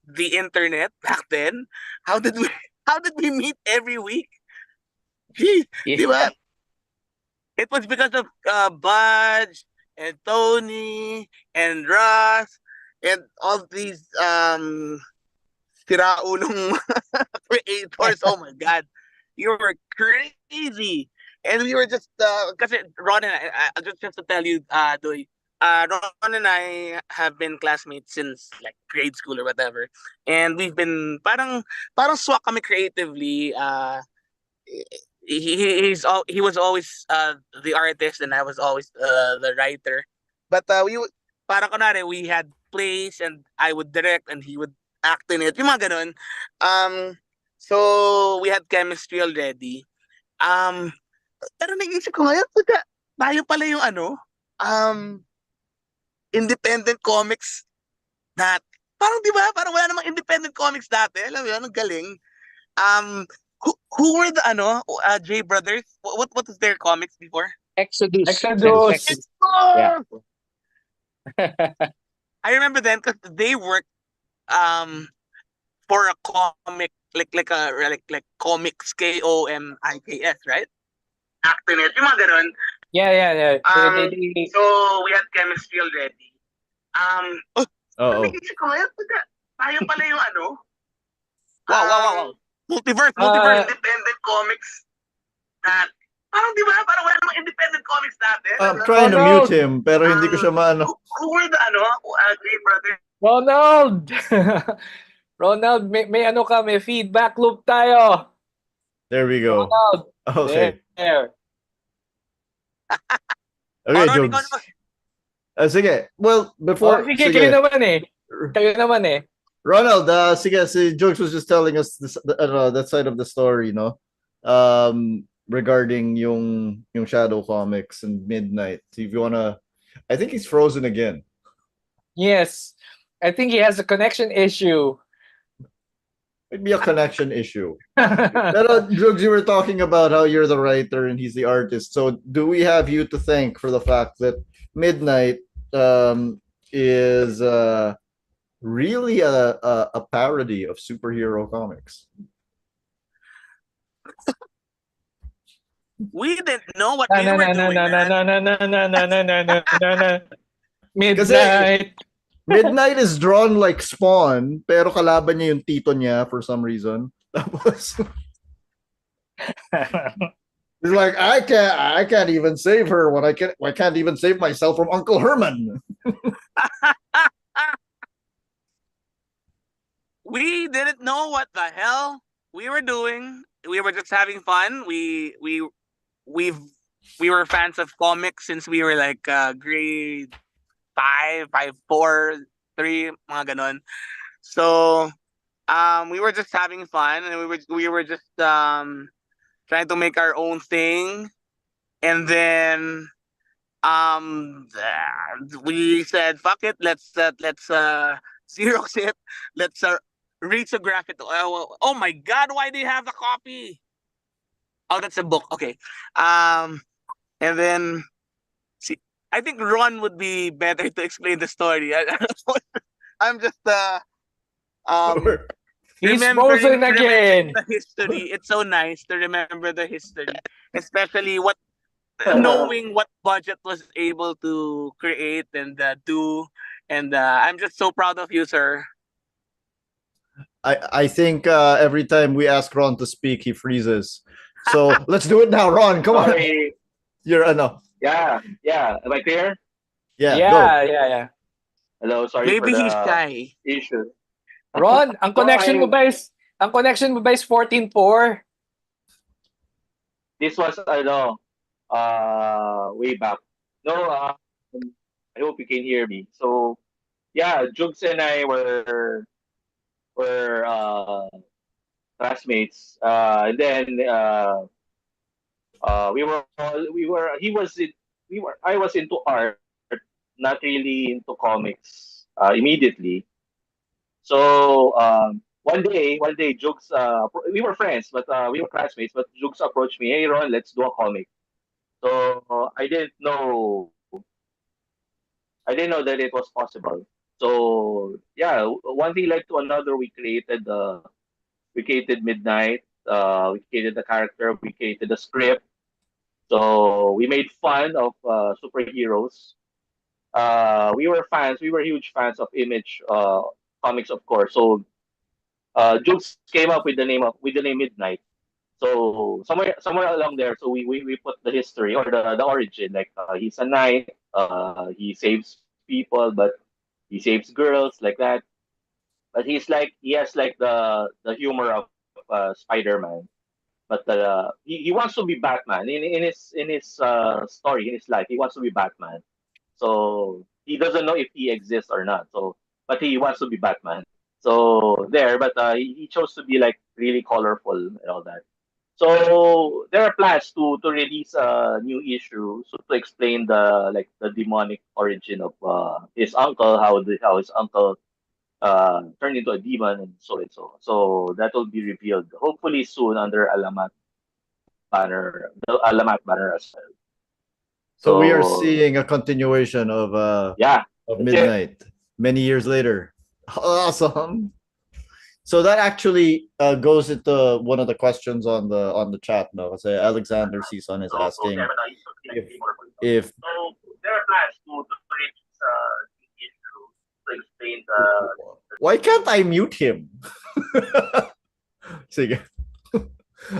the internet back then. How did we how did we meet every week? Gee, di ba? Yeah. It was because of Budge and Tony and Russ and all these siraulong creators. Oh my god. You were crazy. And we were just kasi Ron and just to tell you, Doy, Ron and I have been classmates since like grade school or whatever. And we've been parang swak kami creatively. He was always the artist and I was always the writer. But parang kunwari, we had plays and I would direct and he would act in it. Yung mga ganun. So we had chemistry already. Pero nag-isip ko ngayon, puta, tayo pala yung um, independent comics that parang 'di ba? Parang wala namang independent comics dati. Alam mo 'yun, ang galing. Um, who were the J Brothers? What was their comics before? Exodus. Exodus. Yeah. I remember then because they worked um for a comic like comics Komiks, right? Actinet, yung mga ganun. Yeah. So we had chemistry already. Uh-oh. Nag-isip ko ngayon, puta, tayo pala yung Wow. Multiverse. Uh, Independent comics that Parang di ba? Parang wala namang independent comics dati. I'm trying to Ronald! mute him, pero hindi ko siya maano. Who were the Grey Brothers? Ronald! Ronald, may ano ka, may feedback loop tayo. There we go. Ronald. Okay. There. Okay, Ron, ikaw Jogs. naman. Sige. Well, before... Sige, kayo naman eh. Kayo naman eh. Ronald, sige, si Jogs was just telling us this, that side of the story, no? Regarding yung Shadow Comics and Midnight. If you wanna... I think he's frozen again. Yes. I think he has a connection issue. Might be a connection issue. Pero, Jogs, you were talking about how you're the writer and he's the artist. So, do we have you to thank for the fact that Midnight is really a parody of superhero comics? We didn't know what we were doing. Midnight. Midnight is drawn like Spawn, pero kalaban niya yung tito niya for some reason. Tapos, he's like, I can't even save her when I can't even save myself from Uncle Herman. We didn't know what the hell we were doing. We were just having fun. We were fans of comics since we were like grade 5, 4, 3, mga ganon. So we were just having fun, and we were just trying to make our own thing. And then we said, fuck it, let's Xerox it. Let's retrograph it. Oh my god, why do you have the copy? Oh, that's a book. Okay. And then I think Ron would be better to explain the story. I'm just He's frozen again. The history. It's so nice to remember the history, especially knowing what budget was able to create and do. And I'm just so proud of you, sir. I think every time we ask Ron to speak, he freezes. So let's do it now, Ron. Come on. Sorry. You're no. Yeah. Am I clear? Yeah. Yeah. Hello. Sorry Maybe for the he's shy. issue. Ron, ang connection mo ba is 14.4? This was way back. No, I hope you can hear me. So yeah, Jugs and I were classmates. And then I was into art, not really into comics immediately. So one day, Jugs, we were friends, but we were classmates. But Jugs approached me, "Hey Ron, let's do a comic." So I didn't know that it was possible. So yeah, one thing led to another. We created Midnight. We created the character. We created the script. So we made fun of superheroes. We were fans. We were huge fans of Image comics, of course. So Jukes came up with the name Midnight. So somewhere along there, so we put the history or the origin. Like he's a knight. He saves people, but he saves girls like that. But he has like the humor of Spider-Man. But he wants to be Batman in his story, in his life. He wants to be Batman. So he doesn't know if he exists or not. So but he wants to be Batman. So there, but he chose to be like really colorful and all that. So there are plans to release a new issue so to explain the demonic origin of his uncle, how his uncle turned into a demon and so and so. So that will be revealed hopefully soon under the Alamat banner as well. So we are seeing a continuation of Midnight many years later. Awesome. So that actually goes into one of the questions on the chat now. Kasi Alexander Season is asking if there are plans to release issue to explain why can't I mute him? Sige.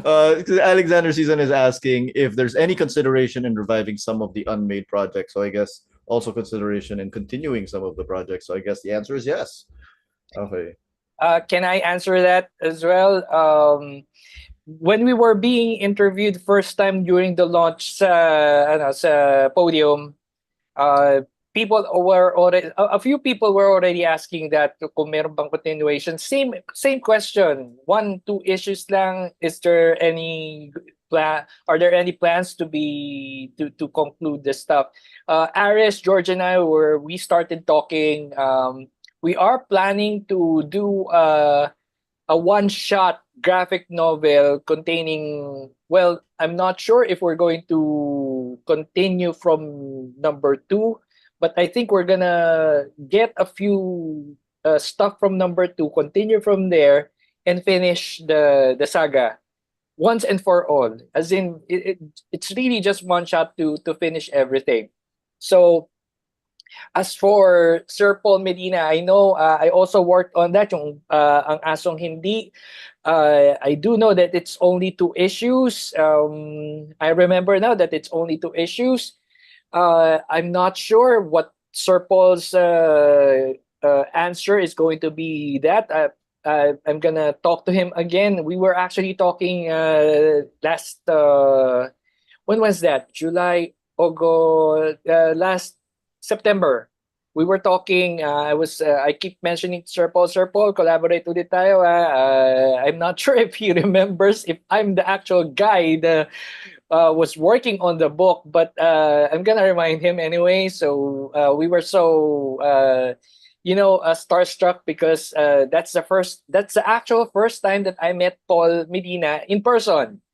Alexander Season is asking if there's any consideration in reviving some of the unmade projects. So I guess also consideration in continuing some of the projects. So I guess the answer is yes. Okay. Can I answer that as well? When we were being interviewed first time during the launch sa podium, uh, people were already a few people were already asking that kung meron bang continuation. Same question. 1, 2 issues lang. Is there any plan? Are there any plans to conclude this stuff? Aris, George, and we started talking. We are planning to do a one-shot graphic novel containing, well, I'm not sure if we're going to continue from number 2, but I think we're gonna get a few stuff from number 2, continue from there, and finish the saga once and for all. As in, it's really just one shot to finish everything. So as for Sir Paul Medina, I know I also worked on that, yung ang Asong Hindi. I do know that it's only 2 issues. I remember now that it's only 2 issues. I'm not sure what Sir Paul's answer is going to be that. I'm gonna talk to him again. We were actually talking last when was that? July, August, last September. We were talking. I keep mentioning Sir Paul. Sir Paul, collaborate ulit tayo. I'm not sure if he remembers if I'm the actual guy that was working on the book, but I'm gonna remind him anyway. So we were so starstruck because that's the actual first time that I met Paul Medina in person.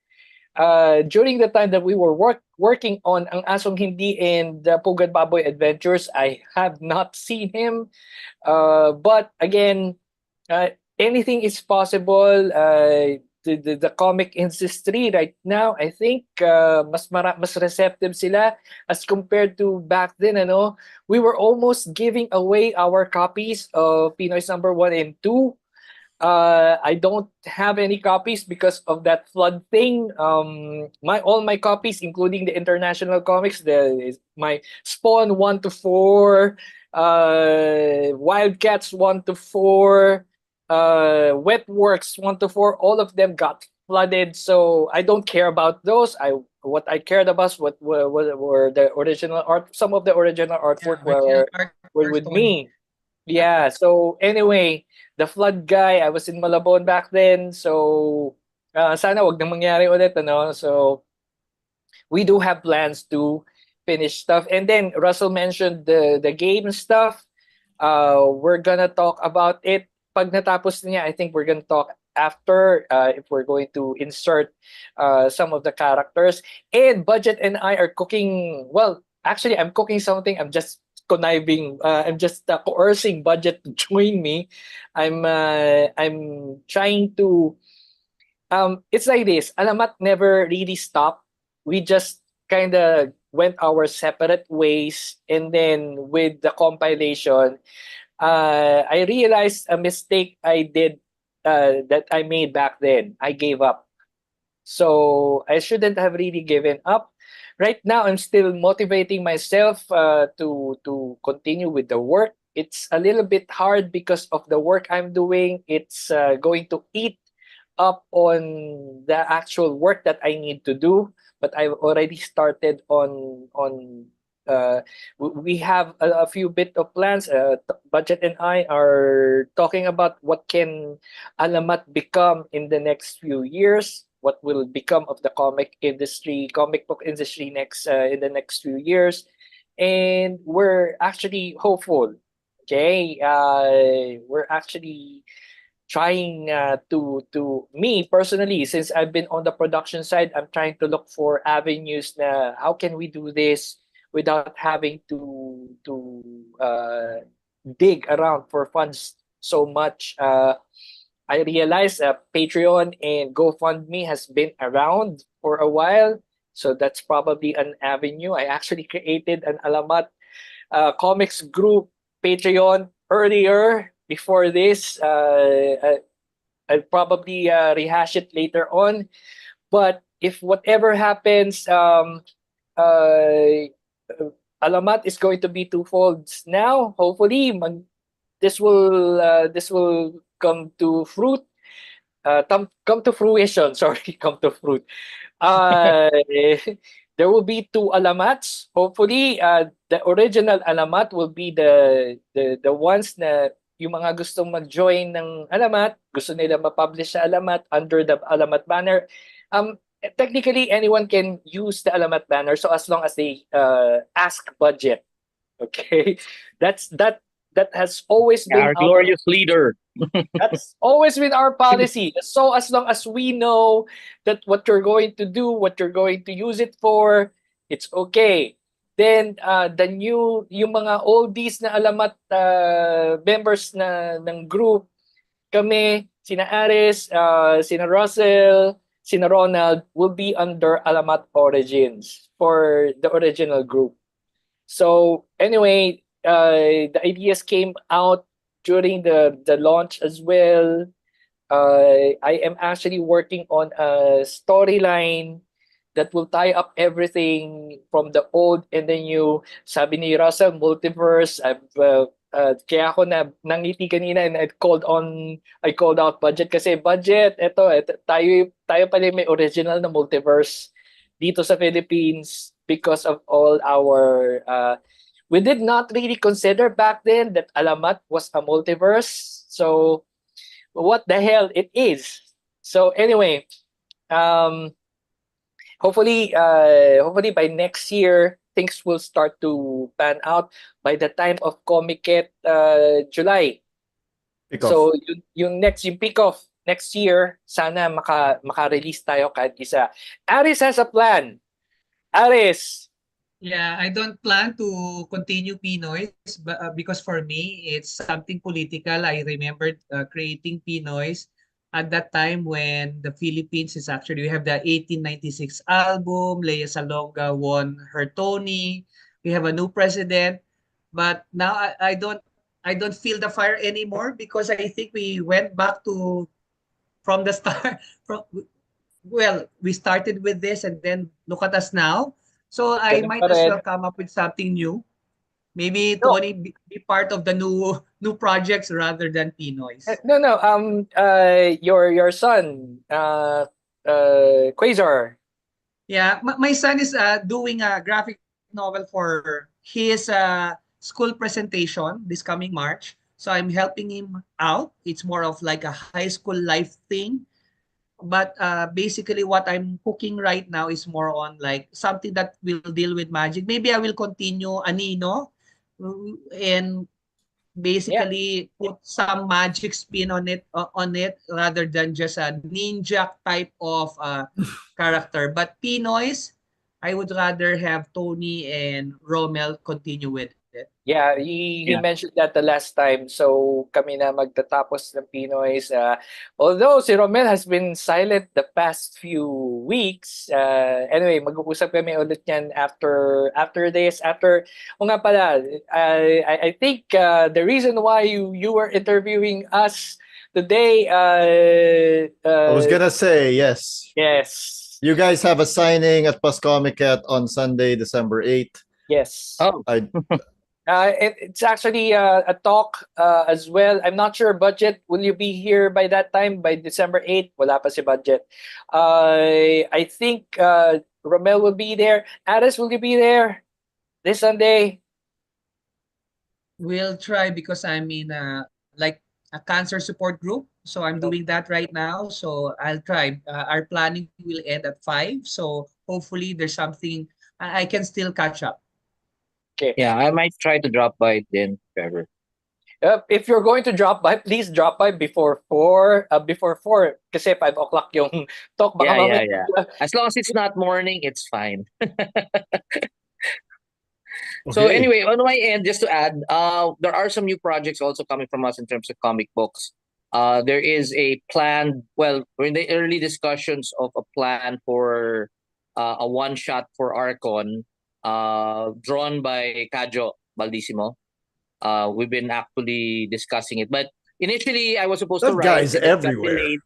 During the time that we were working on Ang Asong Hindi and the Pugad Baboy Adventures, I have not seen him. But again, anything is possible. The comic industry right now, I think mas receptive sila as compared to back then. We were almost giving away our copies of Pinoy's number 1 and 2. I don't have any copies because of that flood thing. All my copies, including the international comics, my Spawn 1 to 4, Wildcats 1 to 4, Wetworks 1 to 4, all of them got flooded. So I don't care about those. What I cared about were the original art. Some of the original artwork were with me. Yeah. So anyway, the flood guy, I was in Malabon back then. So sana wag nang mangyari ulit, So we do have plans to finish stuff. And then Russell mentioned the game stuff. We're gonna talk about it. Pag natapos niya, I think we're gonna talk after if we're going to insert some of the characters. And Budget and I are cooking. Well, actually, I'm cooking something. I'm just conniving. I'm just coercing Budget to join me. I'm trying to. It's like this. Alamat never really stopped. We just kind of went our separate ways, and then with the compilation, I realized a mistake I did that I made back then. I gave up. So I shouldn't have really given up. Right now, I'm still motivating myself to continue with the work. It's a little bit hard because of the work I'm doing. It's going to eat up on the actual work that I need to do. But I've already started on. We have a few bit of plans. Budget and I are talking about what can Alamat become in the next few years. What will become of the comic book industry next in the next few years, and we're actually hopeful. Okay, we're actually trying to me personally, since I've been on the production side, I'm trying to look for avenues na how can we do this without having to dig around for funds so much. I realized Patreon and GoFundMe has been around for a while, so that's probably an avenue. I actually created an Alamat comics group Patreon earlier before this. I'll probably rehash it later on. But if whatever happens, Alamat is going to be twofold now. Hopefully, this will come to fruit. Come to fruition. Sorry, come to fruit. Uh, there will be two alamats. Hopefully, the original alamat will be the ones na yung mga gustong mag-join ng alamat, gusto nila ma-publish sa alamat under the alamat banner. Technically, anyone can use the alamat banner so as long as they ask budget. Okay, that has always been Our glorious leader. that's always been our policy. So as long as we know that what you're going to do, what you're going to use it for, it's okay. Then yung mga oldies na alamat members ng group, kami, sina Aris, sina Russell, sina Ronald will be under Alamat Origins for the original group. So anyway, the ideas came out during the launch as well. I am actually working on a storyline that will tie up everything from the old and the new. Sabi ni Russell, multiverse. Kaya ako nangiti kanina and I called out budget kasi budget, eto tayo pala may original na multiverse dito sa Philippines because of all our we did not really consider back then that Alamat was a multiverse. So what the hell it is. So anyway, hopefully by next year things will start to pan out by the time of Comiket July. So yung peak off next year, sana maka-release tayo kahit isa. Aris has a plan. Aris. Yeah, I don't plan to continue Pinoys because for me, it's something political. I remembered creating Pinoys at that time when the Philippines is actually, we have the 1896 album, Lea Salonga won her Tony, we have a new president, but now I don't feel the fire anymore because I think we went back to from the start. We started with this and then look at us now. So I might as well come up with something new. Maybe Tony be part of the new projects rather than Pinoys. No. Your son, Quasar. Yeah, my son is doing a graphic novel for his school presentation this coming March. So I'm helping him out. It's more of like a high school life thing. But basically what I'm cooking right now is more on like something that will deal with magic. Maybe I will continue Anino and basically put some magic spin on it rather than just a ninja type of character. But Pinoys, I would rather have Tony and Rommel continue with it. Yeah, he mentioned that the last time. So kami na magtatapos ng Pinoys. Although si Rommel has been silent the past few weeks. Anyway, mag-uusap kami ulit yan after this. O nga pala, I think the reason why you were interviewing us today. I was gonna say yes. Yes. You guys have a signing at Pascomicat on Sunday, December 8th. Yes. Oh. It's actually a talk as well. I'm not sure budget. Will you be here by that time? By December 8th? Wala pa si budget. I think Romel will be there. Aris, will you be there this Sunday? We'll try because I'm in like a cancer support group. So I'm doing that right now. So I'll try. Our planning will end at 5. So hopefully there's something I can still catch up. Okay. Yeah, I might try to drop by then, Trevor. If you're going to drop by, please drop by before 4. Before 4, kasi 5 o'clock yung talk. Yeah. As long as it's not morning, it's fine. So anyway, on my end, just to add, there are some new projects also coming from us in terms of comic books. There is a plan. Well, we're in the early discussions of a plan for a one-shot for Archon. Drawn by Kajo Baldissimo. We've been actually discussing it, but initially I was supposed to write. Guy's everywhere.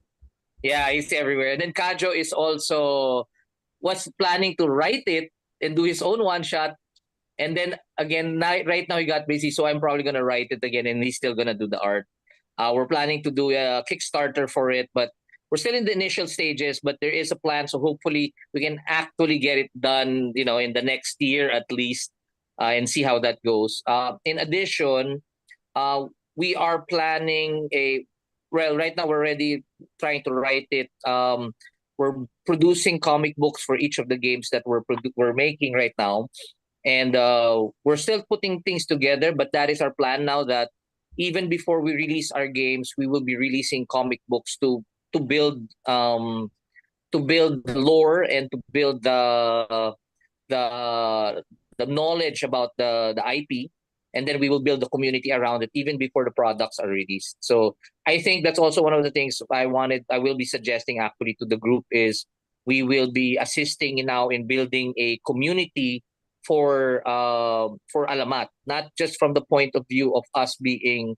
Yeah, he's everywhere. And then Kajo is also was planning to write it and do his own one shot. And then again, right now he got busy, so I'm probably gonna write it again, and he's still gonna do the art. We're planning to do a Kickstarter for it, but we're still in the initial stages. But there is a plan, so hopefully we can actually get it done, in the next year at least, and see how that goes. In addition, uh, we are planning a well. Right now, we're already trying to write it. We're producing comic books for each of the games that we're making right now, and we're still putting things together. But that is our plan now. That even before we release our games, we will be releasing comic books to build the lore and to build the the knowledge about the IP, and then we will build the community around it even before the products are released. So I think that's also one of the things I will be suggesting actually to the group is we will be assisting now in building a community for Alamat, not just from the point of view of us being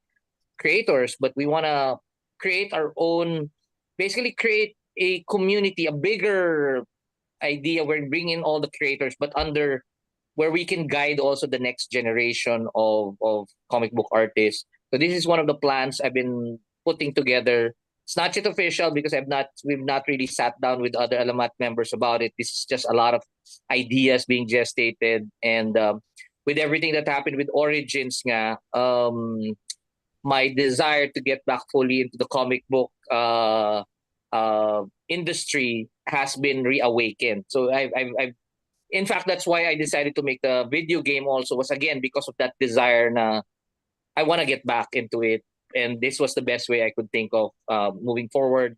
creators, but we want to create our own, basically create a community, a bigger idea where we bring in all the creators, but under where we can guide also the next generation of comic book artists. So this is one of the plans I've been putting together. It's not yet official because we've not really sat down with other Alamat members about it. This is just a lot of ideas being gestated, and with everything that happened with Origins, nga, my desire to get back fully into the comic book industry has been reawakened. So I've in fact, that's why I decided to make the video game also, was again because of that desire na I want to get back into it. And this was the best way I could think of moving forward.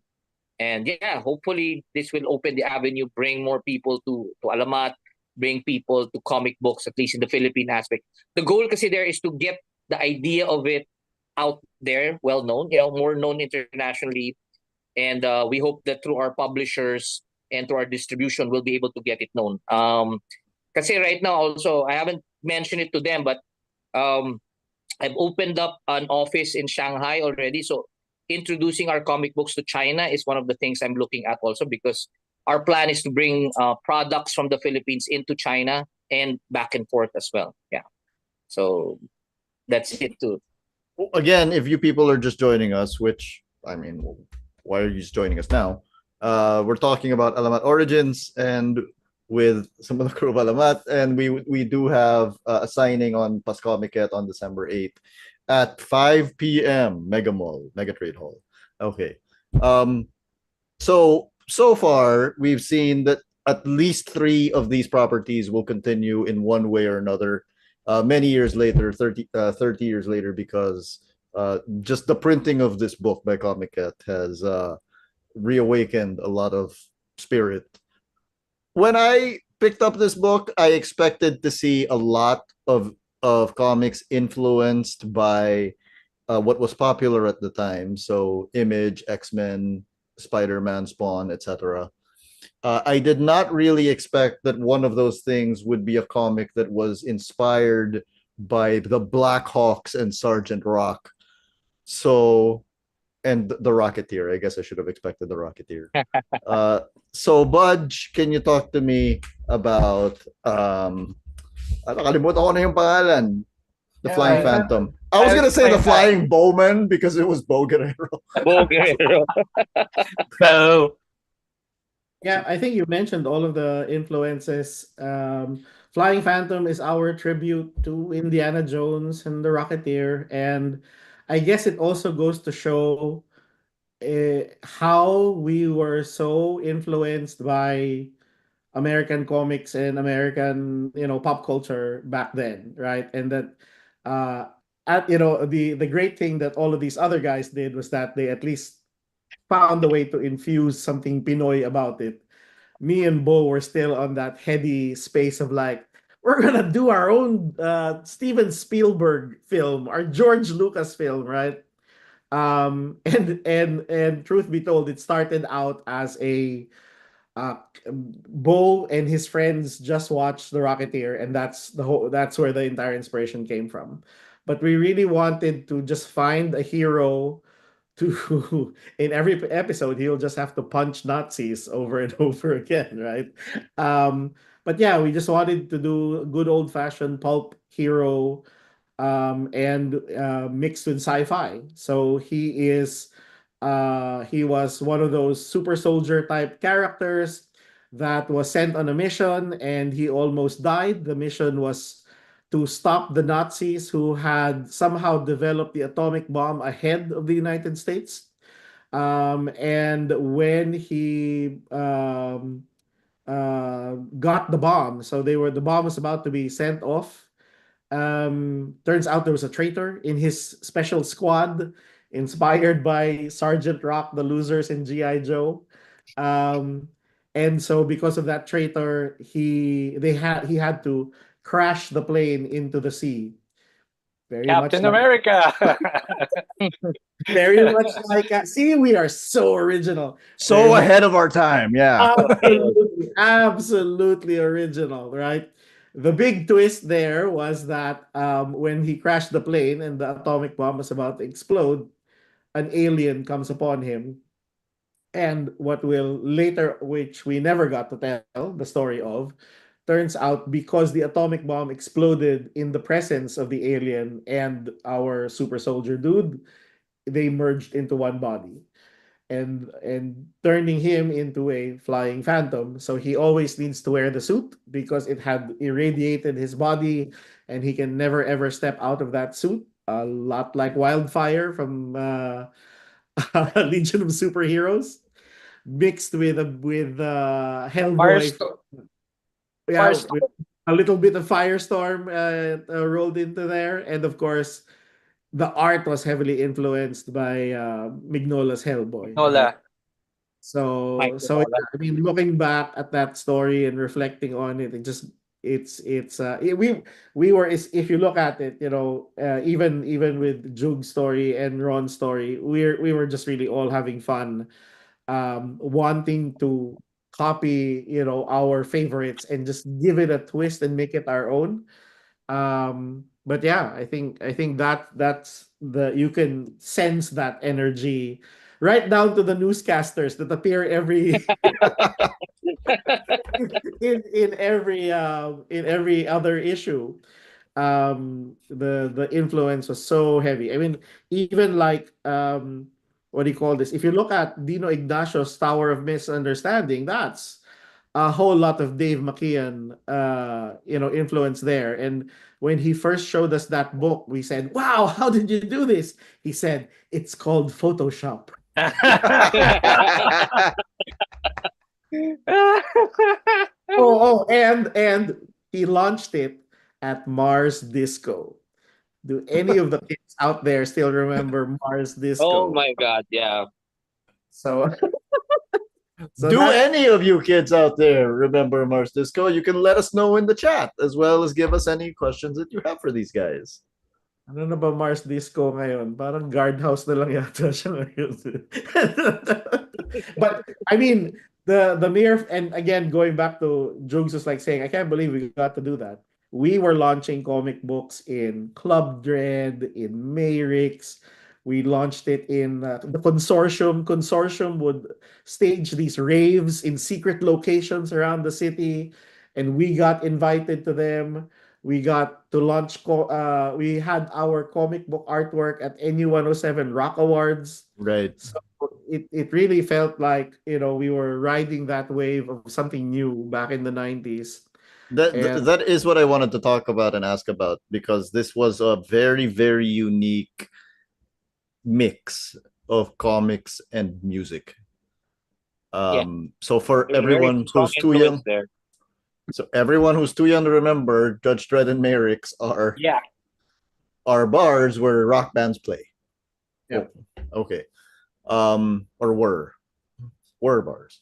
And yeah, hopefully this will open the avenue, bring more people to Alamat, bring people to comic books, at least in the Philippine aspect. The goal kasi there is to get the idea of it out there, well known, more known internationally. And we hope that through our publishers and through our distribution, we'll be able to get it known. Kasi right now also, I haven't mentioned it to them, but um, I've opened up an office in Shanghai already. So introducing our comic books to China is one of the things I'm looking at also, because our plan is to bring products from the Philippines into China and back and forth as well. Yeah. So that's it too. Again, if you people are just joining us, which I mean, why are you just joining us now? We're talking about Alamat Origins and with some of the crew of Alamat, and we do have a signing on Pascomiket on December 8th at 5 p.m. Mega Mall, Mega Trade Hall. Okay. So far we've seen that at least 3 of these properties will continue in one way or another. Many years later, 30 years later, because just the printing of this book by Comic Cat has reawakened a lot of spirit. When I picked up this book, I expected to see a lot of comics influenced by what was popular at the time. So Image, X-Men, Spider-Man, Spawn, etc. I did not really expect that one of those things would be a comic that was inspired by the Blackhawks and Sergeant Rock. So, and the Rocketeer. I guess I should have expected the Rocketeer. So, Budge, can you talk to me about nakalimutan ko na yung pangalan. The Flying Phantom. I was gonna say the Flying Bowman because it was Bo Guerrero. Bo Guerrero. So, Yeah, I think you mentioned all of the influences. Flying Phantom is our tribute to Indiana Jones and the Rocketeer, and I guess it also goes to show how we were so influenced by American comics and American, pop culture back then, right? And that, the great thing that all of these other guys did was that they at least found a way to infuse something Pinoy about it. Me and Bo were still on that heady space of like, we're gonna do our own Steven Spielberg film, our George Lucas film, right? And truth be told, it started out as a uh, Bo and his friends just watched The Rocketeer, and that's where the entire inspiration came from. But we really wanted to just find a hero to in every episode he'll just have to punch Nazis over and over again, right? But yeah, we just wanted to do good old fashioned pulp hero, and mixed with sci-fi. So he was one of those super soldier type characters that was sent on a mission and he almost died. The mission was to stop the Nazis who had somehow developed the atomic bomb ahead of the United States. And when he got the bomb, so the bomb was about to be sent off. Turns out there was a traitor in his special squad, inspired by Sergeant Rock, the losers in GI Joe. Um, and so because of that traitor, he had to crash the plane into the sea. Very much Captain like America. very much like see, we are so original. Very So much ahead of our time, yeah. absolutely, absolutely original, right? The big twist there was that when he crashed the plane and the atomic bomb was about to explode, an alien comes upon him. And what will later, which we never got to tell the story of, turns out because the atomic bomb exploded in the presence of the alien and our super soldier dude, they merged into one body and turning him into a flying phantom. So he always needs to wear the suit because it had irradiated his body and he can never ever step out of that suit. A lot like Wildfire from Legion of Superheroes, mixed with Hellboy. Firestone. Yeah, with a little bit of Firestorm rolled into there, and of course the art was heavily influenced by Mignola's Hellboy, right? Nola. Mike So Minola. yeah, I mean, looking back at that story and reflecting on it, it just we were if you look at it, even with Jug's story and Ron's story, we were just really all having fun, wanting to copy, our favorites and just give it a twist and make it our own. But yeah, I think that's the you can sense that energy right down to the newscasters that appear every in every other issue. The influence was so heavy. I mean, even like what do you call this? If you look at Dino Ignacio's Tower of Misunderstanding, that's a whole lot of Dave McKeon, influence there. And when he first showed us that book, we said, "Wow, how did you do this?" He said, "It's called Photoshop." And he launched it at Mars Disco. Do any of the kids out there still remember Mars Oh Disco? my God, yeah. So, so Do that any of you kids out there remember Mars Disco? You can let us know in the chat as well as give us any questions that you have for these guys. ano na ba Mars Disco ngayon? Parang guardhouse na lang yata siya ngayon. But I mean, the mere and again going back to Jugs was like saying, I can't believe we got to do that. We were launching comic books in Club Dread, in Mayrix. We launched it in the consortium. Consortium would stage these raves in secret locations around the city, and we got invited to them. We got to launch. We had our comic book artwork at NU 107 Rock Awards. Right. So it really felt like we were riding that wave of something new back in the 90s. And That is what I wanted to talk about and ask about because this was a very, very unique mix of comics and music. So for There's a very everyone strong who's too influence young, there. so everyone who's too young to remember, Judge Dredd and Mayrix Yeah. are bars where rock bands play. Yeah. Oh, okay. Or were bars.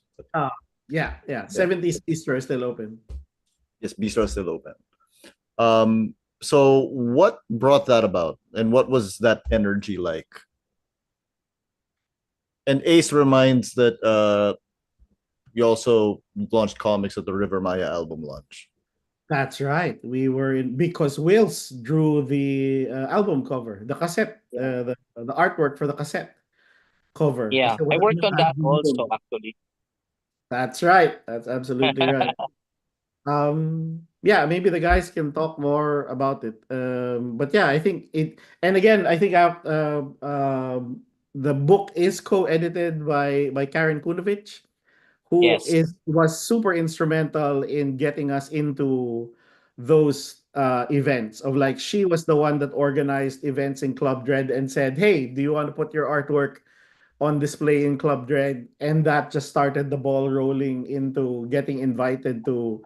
yeah, 70s bistro is still open. Yes, bistro is still open. So what brought that about, and what was that energy like? And Ace reminds that you also launched comics at the River Maya album launch. That's right. We were in because Wills drew the album cover, the cassette, the artwork for the cassette. cover. Yeah, Kasi I wala worked nang on that admin. also actually. That's right. That's absolutely right. Yeah, maybe the guys can talk more about it. But yeah, I think it, and again, I think the book is co-edited by Karen Kunovich, who Yes. is was super instrumental in getting us into those events. Of like, she was the one that organized events in Club Dread and said, "Hey, do you want to put your artwork on display in Club Dread?" And that just started the ball rolling into getting invited to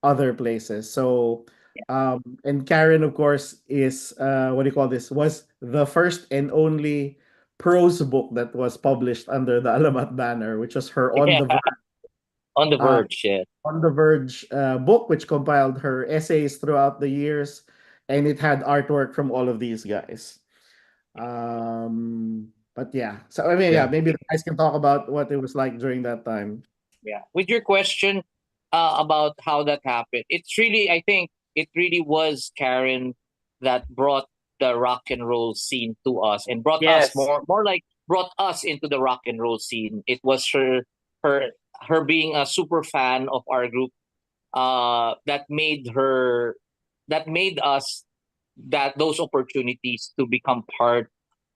other places. So, and Karen, of course, is what do you call this? Was the first and only prose book that was published under the Alamat banner, which was her Yeah, on the uh, verge. Yeah. book, which compiled her essays throughout the years, and it had artwork from all of these guys. But yeah, so I mean, yeah, Yeah. maybe the guys can talk about what it was like during that time. Yeah. With your question about how that happened, it's really, I think it really was Karen that brought the rock and roll scene to us and brought us Yes. more like brought us into the rock and roll scene. It was her her being a super fan of our group that made her that made us that those opportunities to become part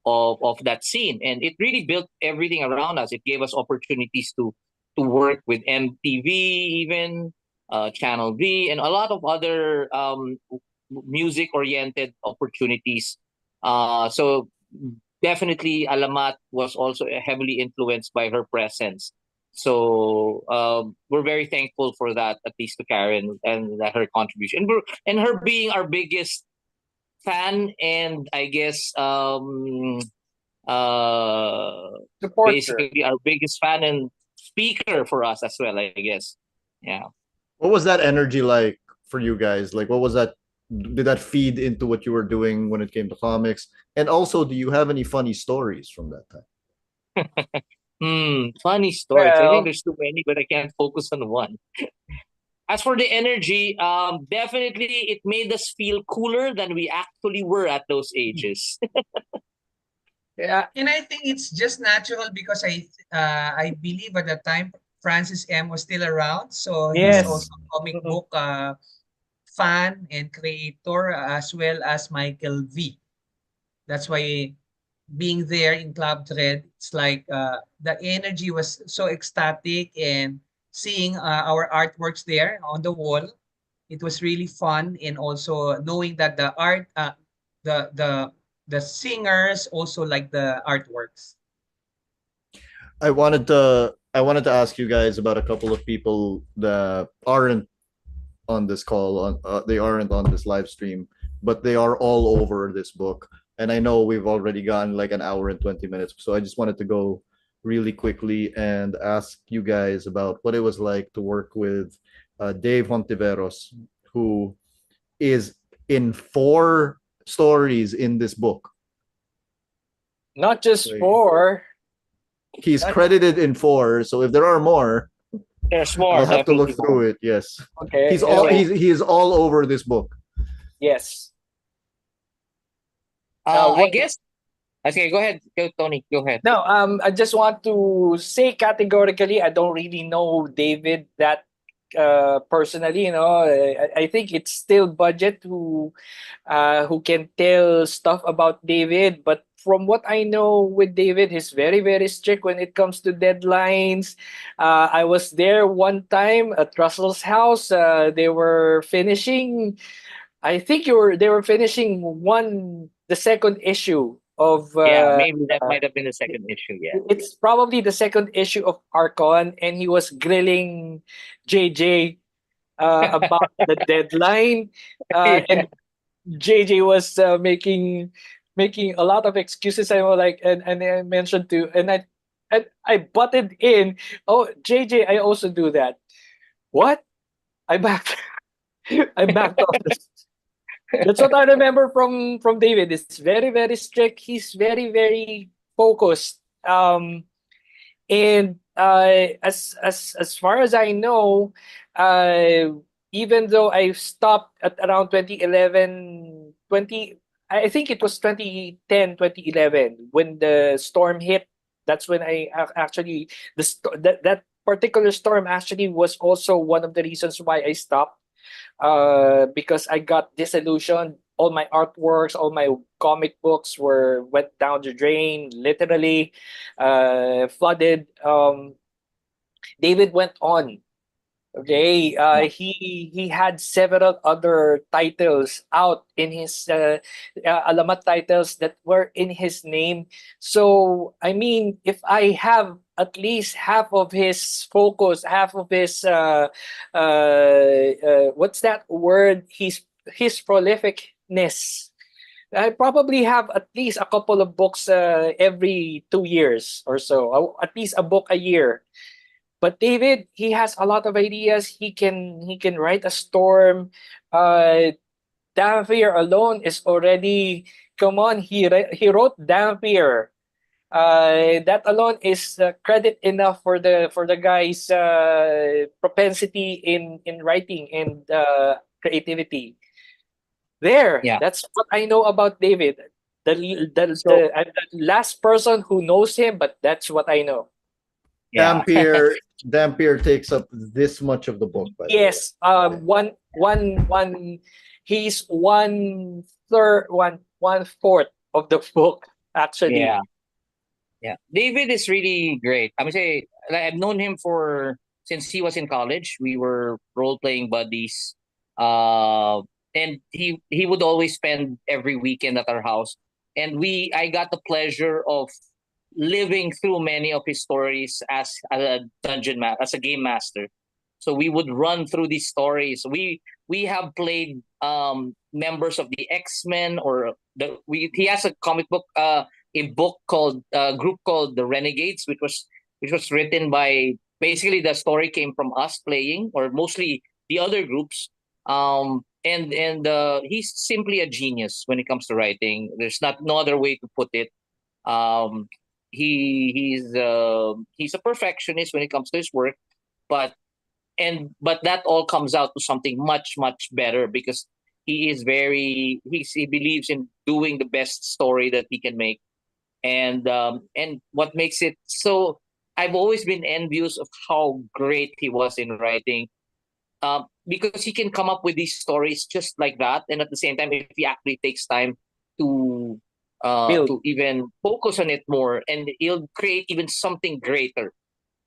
of that scene, and it really built everything around us. It gave us opportunities to work with MTV, even Channel V, and a lot of other music oriented opportunities. So definitely Alamat was also heavily influenced by her presence. So we're very thankful for that, at least to Karen and that her contribution, and her being our biggest fan, and I guess Supporter. basically our biggest fan and speaker for us as well, I guess. Yeah. What was that energy like for you guys? Like, what was that? Did that feed into what you were doing when it came to comics? And also, do you have any funny stories from that time? Funny stories. I think Well, there's too many, but I can't focus on one. As for the energy, definitely it made us feel cooler than we actually were at those ages. yeah. And I think it's just natural because I believe at the time Francis M was still around, so he's Mm. Yes. also a comic Mm-mm. book fan and creator, as well as Michael V. That's why being there in Club Dread, it's like the energy was so ecstatic, and seeing our artworks there on the wall, it was really fun, and also knowing that the the the singers also like the artworks. I wanted to ask you guys about a couple of people that aren't on this call on they aren't on this live stream, but they are all over this book. And I know we've already gone like an hour and 20 minutes, so I just wanted to go really quickly and ask you guys about what it was like to work with Dave Hontiveros, who is in 4 stories in this book. Not just Like, for. he's Not, credited in 4, so if there are more, There's more, I'll have to look definitely more. through it. Yes, okay. he is all over this book. Yes. I What? guess. Okay, go ahead, go, Tony. Go ahead. No. I just want to say categorically, I don't really know David that personally. I think it's still Budget who can tell stuff about David. But from what I know with David, he's very, very strict when it comes to deadlines. I was there one time at Russell's house. They were finishing. I think they were finishing the second issue of. Yeah, maybe that might have been the second issue. Yeah. It's probably the second issue of Archon, and he was grilling JJ about the deadline, Yeah. and JJ was making a lot of excuses. I was like, and I mentioned to, and I butted in. Oh, JJ, I also do that. What? I backed. I backed off. That's what I remember from David. It's very, very strict. He's very, very focused. And as far as I know, uh, even though I stopped at around 2011, 20, I think it was 2010, 2011 when the storm hit That's when actually that particular storm actually was also one of the reasons why I stopped, because I got disillusioned. All my artworks, all my comic books went down the drain, literally, flooded. David went on. Okay, he had several other titles out in his Alamat titles that were in his name. So I mean, if I have at least half of his focus, half of his what's that word? His prolificness. I probably have at least a couple of books every 2 years or so, at least a book a year. But David, he has a lot of ideas. He can write a storm. Dampier alone is already, come on. He wrote Dampier. That alone is credit enough for the guy's propensity in writing and creativity. There, Yeah. that's what I know about David. So I'm the last person who knows him, but that's what I know. yeah. Dampier takes up this much of the book, by the way. Yes, one. He's one fourth of the book actually. Yeah. Yeah. David is really great. I would say, like, I've known him for since he was in college. We were role playing buddies. And he would always spend every weekend at our house. And I got the pleasure of living through many of his stories as a as a game master. So we would run through these stories. We have played members of the X-Men, or he has a comic book, a book called group called the Renegades, which was written by, basically the story came from us playing, or mostly the other groups. And he's simply a genius when it comes to writing. There's no other way to put it. Um, he's a perfectionist when it comes to his work, but but that all comes out to something much better, because he believes in doing the best story that he can make. And what makes it so, I've always been envious of how great he was in writing, because he can come up with these stories just like that, and at the same time, if he actually takes time to Build. to even focus on it more, and he'll create even something greater,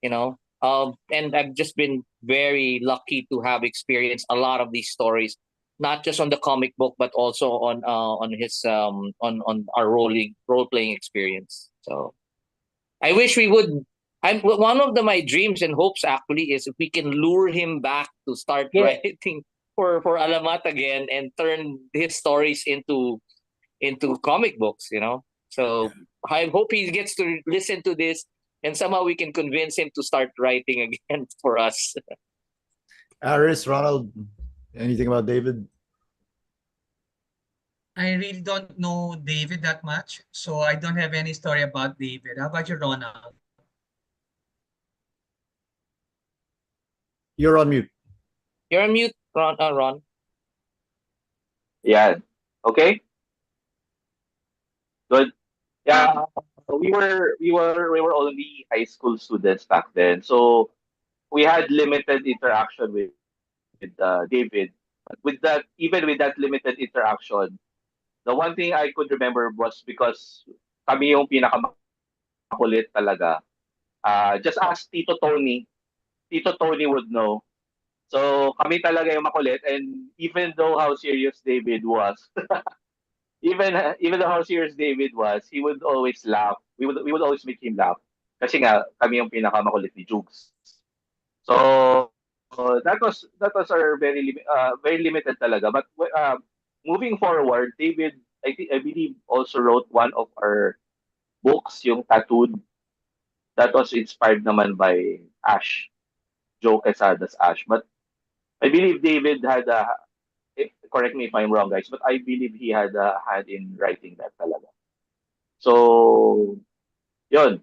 you know. And I've just been very lucky to have experienced a lot of these stories, not just on the comic book, but also on his on our role playing experience. So I wish we would. One of my dreams and hopes actually is if we can lure him back to start Yeah. writing for Alamat again, and turn his stories into comic books. So I hope he gets to listen to this, and somehow we can convince him to start writing again for us. Aris, Ronald, anything about David? I really don't know David that much, so I don't have any story about David. How about you, Ronald? You're on mute. You're on mute, Ron. Ron. Yeah. Okay. Good. Yeah. We were only high school students back then, so we had limited interaction with David. But even with that limited interaction, the one thing I could remember was because kami yung pinakamakulit talaga. Just ask Tito Tony. Tito Tony would know. So kami talaga yung makulit, and even though how serious David was, even though how serious David was, he would always laugh. We would always make him laugh. Kasi nga kami yung pinakamakulit ni Jugs. So that was our very limited talaga. But moving forward, David, I believe, also wrote one of our books, yung Tattooed, that was inspired naman by Ash, Joe Quesada's Ash. But I believe David had correct me if I'm wrong, guys, but I believe he had a hand in writing that talaga. So, yun.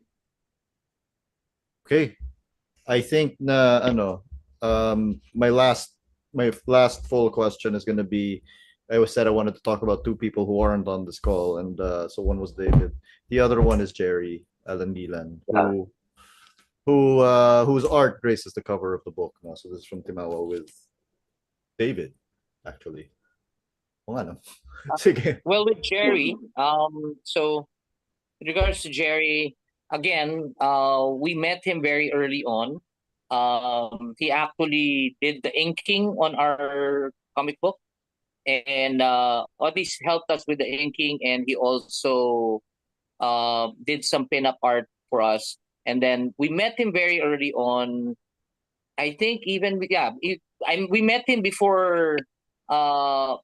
Okay. I think my last full question is gonna be, I said I wanted to talk about two people who aren't on this call, and so one was David. The other one is Jerry. Alan Gilan, Yeah. whose art graces the cover of the book. No? So this is from Timawa with David, actually. O nga, no? Sige. Well, with Jerry, so in regards to Jerry, again, we met him very early on. He actually did the inking on our comic book, and at least helped us with the inking, and he also did some pinup art for us. And then we met him very early on. I think even yeah, we met him before Alamat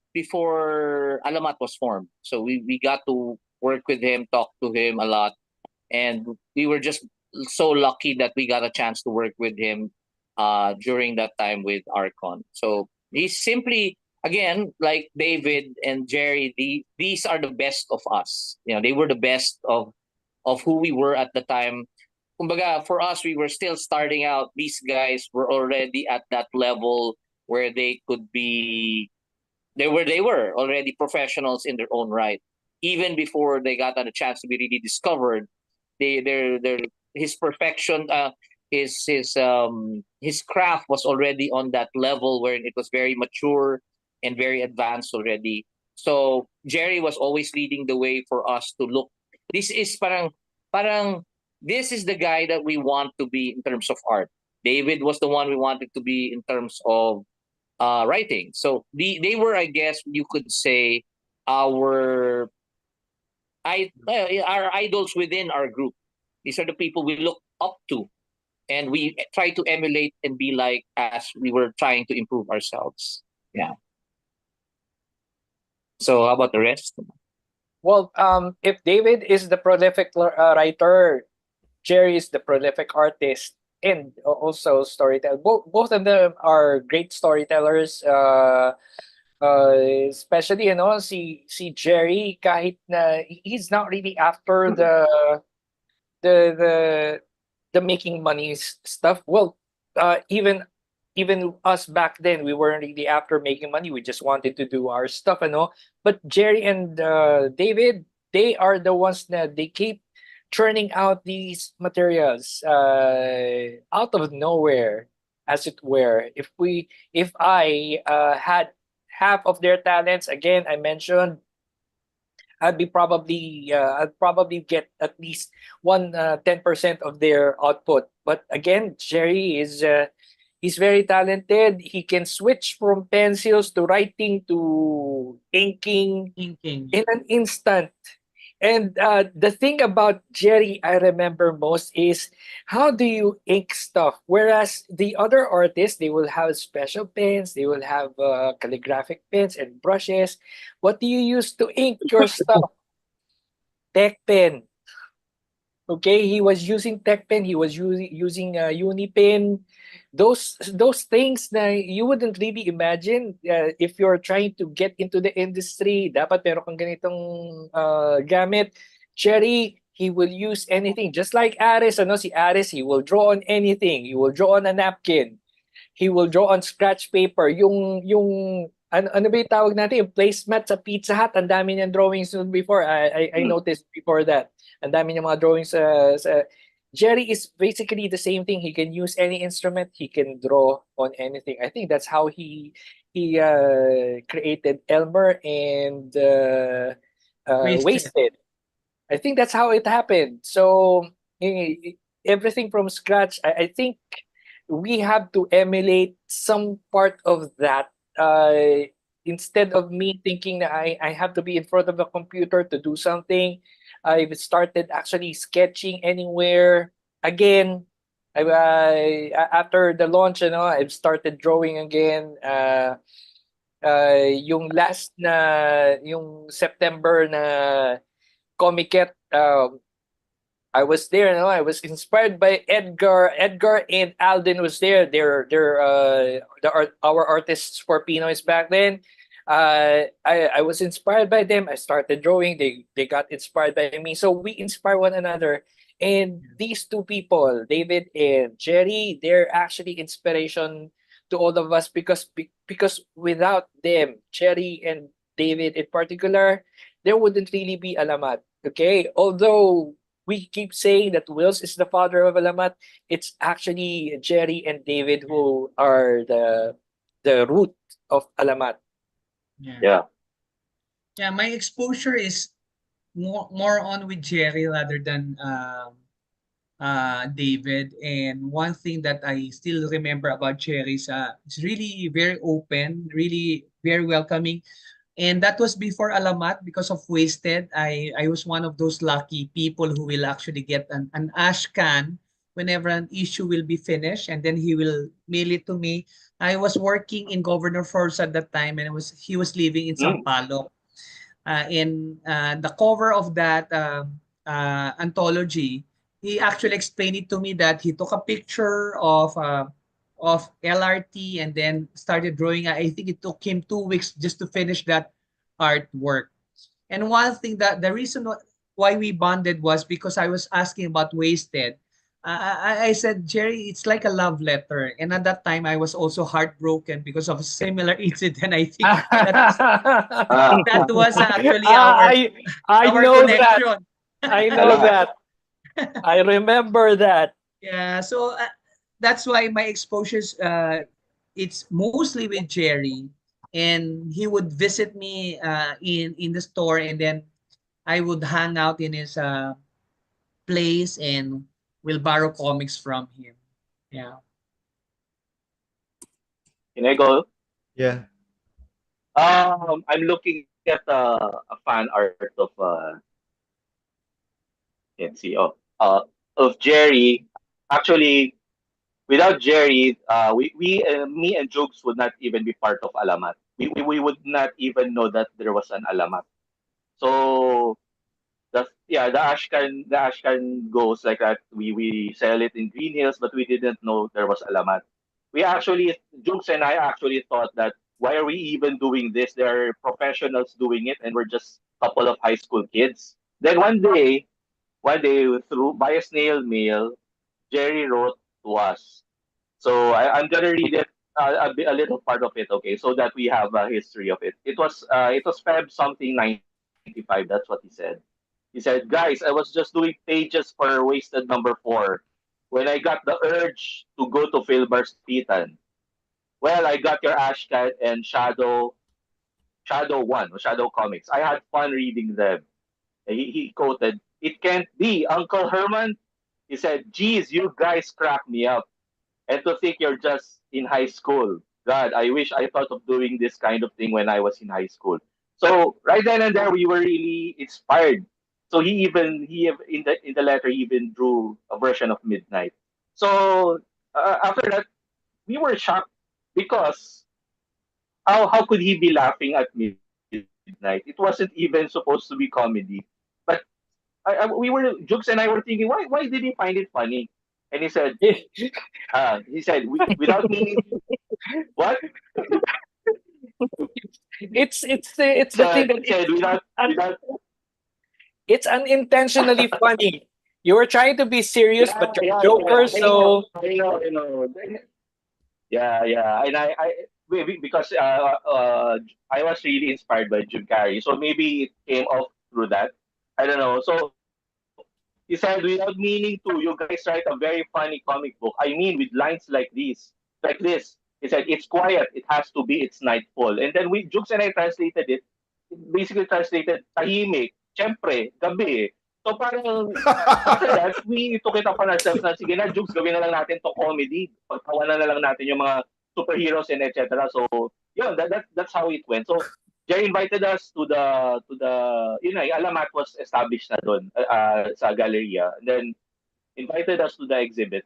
was formed. So we got to work with him, talk to him a lot, and we were just so lucky that we got a chance to work with him during that time with Archon. So he's simply again like David and Jerry. These are the best of us. You know, they were the best of who we were at the time. Kumbaga, for us, we were still starting out. These guys were already at that level where they could be. They were already professionals in their own right. Even before they got a chance to be really discovered, they're his perfection, his craft was already on that level where it was very mature and very advanced already. So Jerry was always leading the way for us to look. This is parang this is the guy that we want to be in terms of art. David was the one we wanted to be in terms of writing. So they were, I guess, you could say, our our idols within our group. These are the people we look up to, and we try to emulate and be like as we were trying to improve ourselves. Yeah. So how about the rest? Well, if David is the prolific writer, Jerry is the prolific artist and also storyteller. Both of them are great storytellers. Especially si Jerry, kahit na he's not really after the the making money stuff. Well, even us back then, we weren't really after making money. We just wanted to do our stuff, But Jerry and David, they are the ones that they keep churning out these materials out of nowhere, as it were. If I had half of their talents, again, I mentioned I'd probably get at least 10% of their output. But again, Jerry is he's very talented. He can switch from pencils to writing to inking Inking. in an instant. And the thing about Jerry I remember most is how do you ink stuff? Whereas the other artists, they will have special pens, they will have calligraphic pens and brushes. What do you use to ink your stuff? Tech pen. Okay, he was using tech pen. He was using Unipin. Those things na you wouldn't really imagine if you're trying to get into the industry. Dapat meron kang ganitong gamit. Cherry, he will use anything. Just like Aris, si Aris, he will draw on anything. He will draw on a napkin. He will draw on scratch paper. Yung ano ba yung tawag natin? Yung placemat sa Pizza Hut. Ang dami niyang drawings before. I noticed before that. Ang dami niyang mga drawings sa Jerry is basically the same thing. He can use any instrument. He can draw on anything. I think that's how he created Elmer and Wasted. I think that's how it happened. So everything from scratch. I think we have to emulate some part of that. Instead of me thinking that I have to be in front of a computer to do something, I've started actually sketching anywhere. Again, after the launch, I've started drawing again. Yung last yung September na Comiket, I was there, I was inspired by Edgar. Edgar and Alden was there. They're our artists for Pinoys back then. I was inspired by them. I started drawing. They got inspired by me. So we inspire one another. And these two people, David and Jerry, they're actually inspiration to all of us because without them, Jerry and David in particular, there wouldn't really be Alamat. Okay, although we keep saying that Wills is the father of Alamat. It's actually Jerry and David who are the root of Alamat. Yeah. Yeah. Yeah, my exposure is more on with Jerry rather than David. And one thing that I still remember about Jerry is it's really very open, really very welcoming. And that was before Alamat because of Wasted. I was one of those lucky people who will actually get an ash can whenever an issue will be finished, and then he will mail it to me. I was working in Governor Force at that time, and he was living in Mm. Sampaloc. In the cover of that anthology, he actually explained it to me that he took a picture of LRT and then started drawing. I think it took him 2 weeks just to finish that artwork. And one thing that the reason why we bonded was because I was asking about Wasted. I said, Jerry, it's like a love letter. And at that time, I was also heartbroken because of a similar incident. I think Ah, that was actually I I our know that. connection. I know ah, that. I remember that. Yeah, so that's why my exposures it's mostly with Jerry, and he would visit me in the store, and then I would hang out in his place and will borrow comics from him. Yeah. can I go? Yeah. I'm looking at a fan art of let's see, of Jerry. Actually, without Jerry, me and Jokes would not even be part of Alamat. We would not even know that there was an Alamat. So the Ashcan goes like that. We sell it in Green Hills, but we didn't know there was Alamat. We actually, Jukes and I actually thought that why are we even doing this? There are professionals doing it, and we're just a couple of high school kids. Then one day through by a snail mail, Jerry wrote to us. So I'm gonna read it a little part of it, okay, so that we have a history of it. It was Feb something 95. That's what he said. He said, "Guys, I was just doing pages for Wasted number 4 when I got the urge to go to Philbar's Pitan. Well, I got your Ashcat and Shadow One or Shadow Comics. I had fun reading them." He quoted, "It can't be, Uncle Herman." He said, "Geez, you guys crack me up. And to think you're just in high school. God, I wish I thought of doing this kind of thing when I was in high school." So right then and there, we were really inspired. So in the letter he even drew a version of Midnight. So after that, we were shocked because how could he be laughing at Midnight? It wasn't even supposed to be comedy, but Jukes and I were thinking, why did he find it funny? And he said, without meaning, what? It's the thing that He said, without, it's unintentionally funny. You were trying to be serious, but you're a joker, so I know. Yeah. And because I was really inspired by Jim Carrey, so maybe it came off through that. I don't know. So he said, without meaning to, you guys write a very funny comic book. I mean, with lines like this. He said, it's quiet. It has to be. It's nightfall. And then Jukes and I translated it. It basically translated tahimik, syempre, gabi. So parang after that, we took it upon ourselves na sige na, Jukes, gawin na lang natin to comedy. Pagtawanan na lang natin yung mga superheroes and etc. So, yun, that's how it went. So, Jerry invited us to the Alamat was established na doon sa Galleria. And then invited us to the exhibit.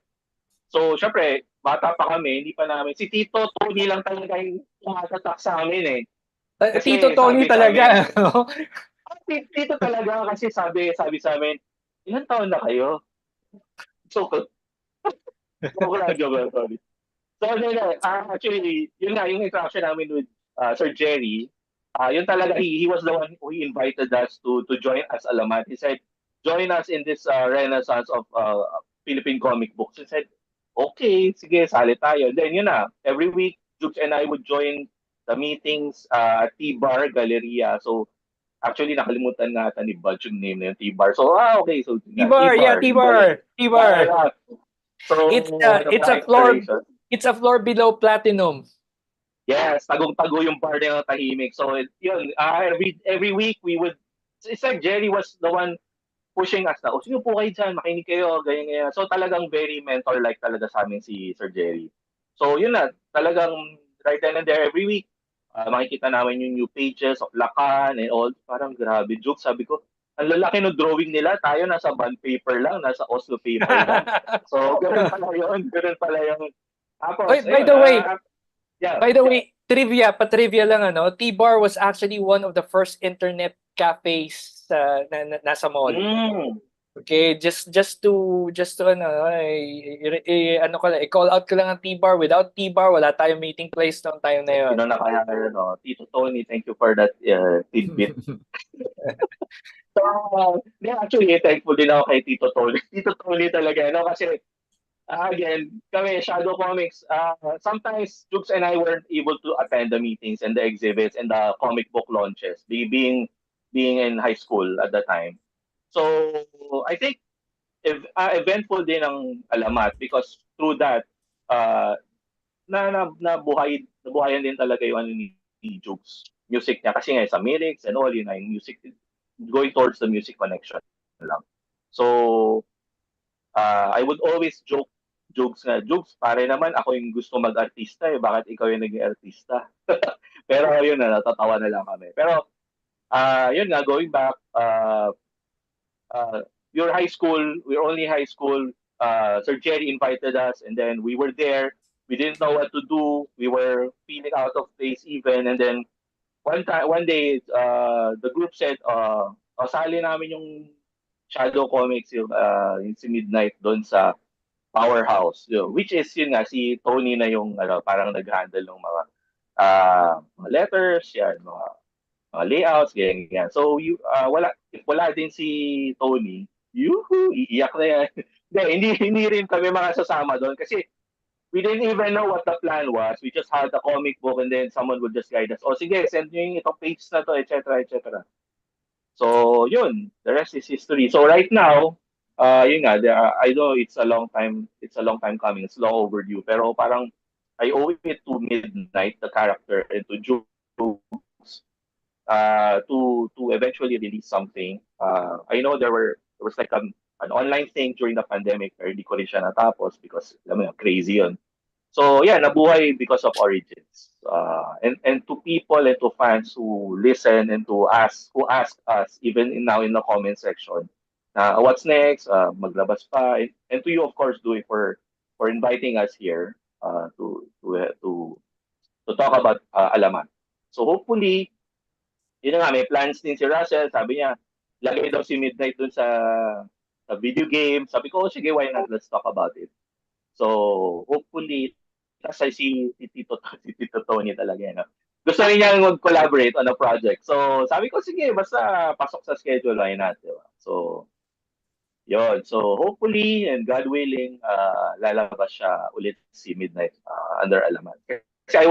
So, syempre, bata pa kami, hindi pa namin si Tito Tony lang talaga yung tumatatak sa amin eh. Tito Kasi Tony sabi sa amin, talaga. No? Tito talaga kasi sabi sa amin, ilan taon na kayo? So, joke lang, sorry. So, actually, yun nga, yung interaction namin with Sir Jerry, yun talaga, he was the one who invited us to join as Alamat. He said, join us in this renaissance of Philippine comic books. He said, okay, sige, sali tayo. And then, yun na, every week, Jukes and I would join the meetings at T-Bar, Galleria. So, Actually, nakalimutan nga ata ni Budge yung name na yun, T-Bar. So, okay. So, T-Bar, yeah, T-Bar. Yung galing. T-Bar, T-Bar. Yeah. So, It's a the floor, inspiration. it's a floor below platinum. Yes, tagong-tago yung bar na tahimik. So, yun, every week we would, it's like Jerry was the one pushing us na, sige po kayo dyan, makinig kayo, ganyan. So, talagang very mentor-like talaga sa amin si Sir Jerry. So, yun na, talagang right then and there every week, makikita namin yung new pages of Lakan and all. Parang grabe, joke. Sabi ko, ang lalaki ng drawing nila, tayo nasa bond paper lang, nasa Oslo paper lang. So, ganun pala yun. Tapos, Oy, by the way, yeah. By the way, trivia lang ano, T-Bar was actually one of the first internet cafes nasa mall. Okay, just to ano, ano ko lang, i-call out ko lang ang T-Bar. Without T-Bar, wala tayong meeting place noong time na yun. Sino na kaya ngayon, no? Tito Tony, thank you for that tidbit. So, actually, thankful din ako kay Tito Tony. Tito Tony talaga, no? Kasi again, kami, Shadow Comics, sometimes Jukes and I weren't able to attend the meetings and the exhibits and the comic book launches, being in high school at the time. So, I think eventful din ang Alamat because through that, nabuhayan din talaga yung ano ni Jukes. Music niya. Kasi nga sa lyrics and all, yun na yung music, going towards the music connection lang. So, I would always jokes nga, Jokes, pare naman, ako yung gusto mag-artista bakit ikaw yung naging artista? Pero yun na, natatawa na lang kami. Pero, yun nga, going back, your high school, we're only high school, Sir Jerry invited us and then we were there. We didn't know what to do. We were feeling out of place even. And then, one day, the group said, sali namin yung Shadow Comics, yung si Midnight doon sa Powerhouse, which is yun nga si Tony na yung parang nag-handle ng mga letters, yan, mga layouts, ganyan. So wala din si Tony, iiyak na yan. hindi rin kami mga sasama doon kasi we didn't even know what the plan was. We just had a comic book and then someone would just guide us. Sige, send nyo yung itong page na to, etc., etc. So, yun, the rest is history. So right now, yun nga, I know it's a long time coming. It's long overdue. Pero parang I owe it to Midnight, the character, and to Jukes, to eventually release something. I know there was like an online thing during the pandemic, pero hindi ko rin siya natapos because alam mo, crazy yun. So yeah, nabuhay because of Origins. And to people and to fans who listen and who ask us even now in the comment section, what's next? Maglabas pa. And to you, of course, Duy, for inviting us here to talk about Alamat. So hopefully, yun na nga, may plans din si Russell. Sabi niya, lagay daw si Midnight dun sa video game. Sabi ko, sige, why not? Let's talk about it. So hopefully, kasi si Tito Tony talaga, no? Gusto rin niyang mag-collaborate on a project. So, sabi ko, sige, basta pasok sa schedule, why not, diba? So, yun. So, hopefully, and God willing, lalabas siya ulit si Midnight under Alamat. Kasi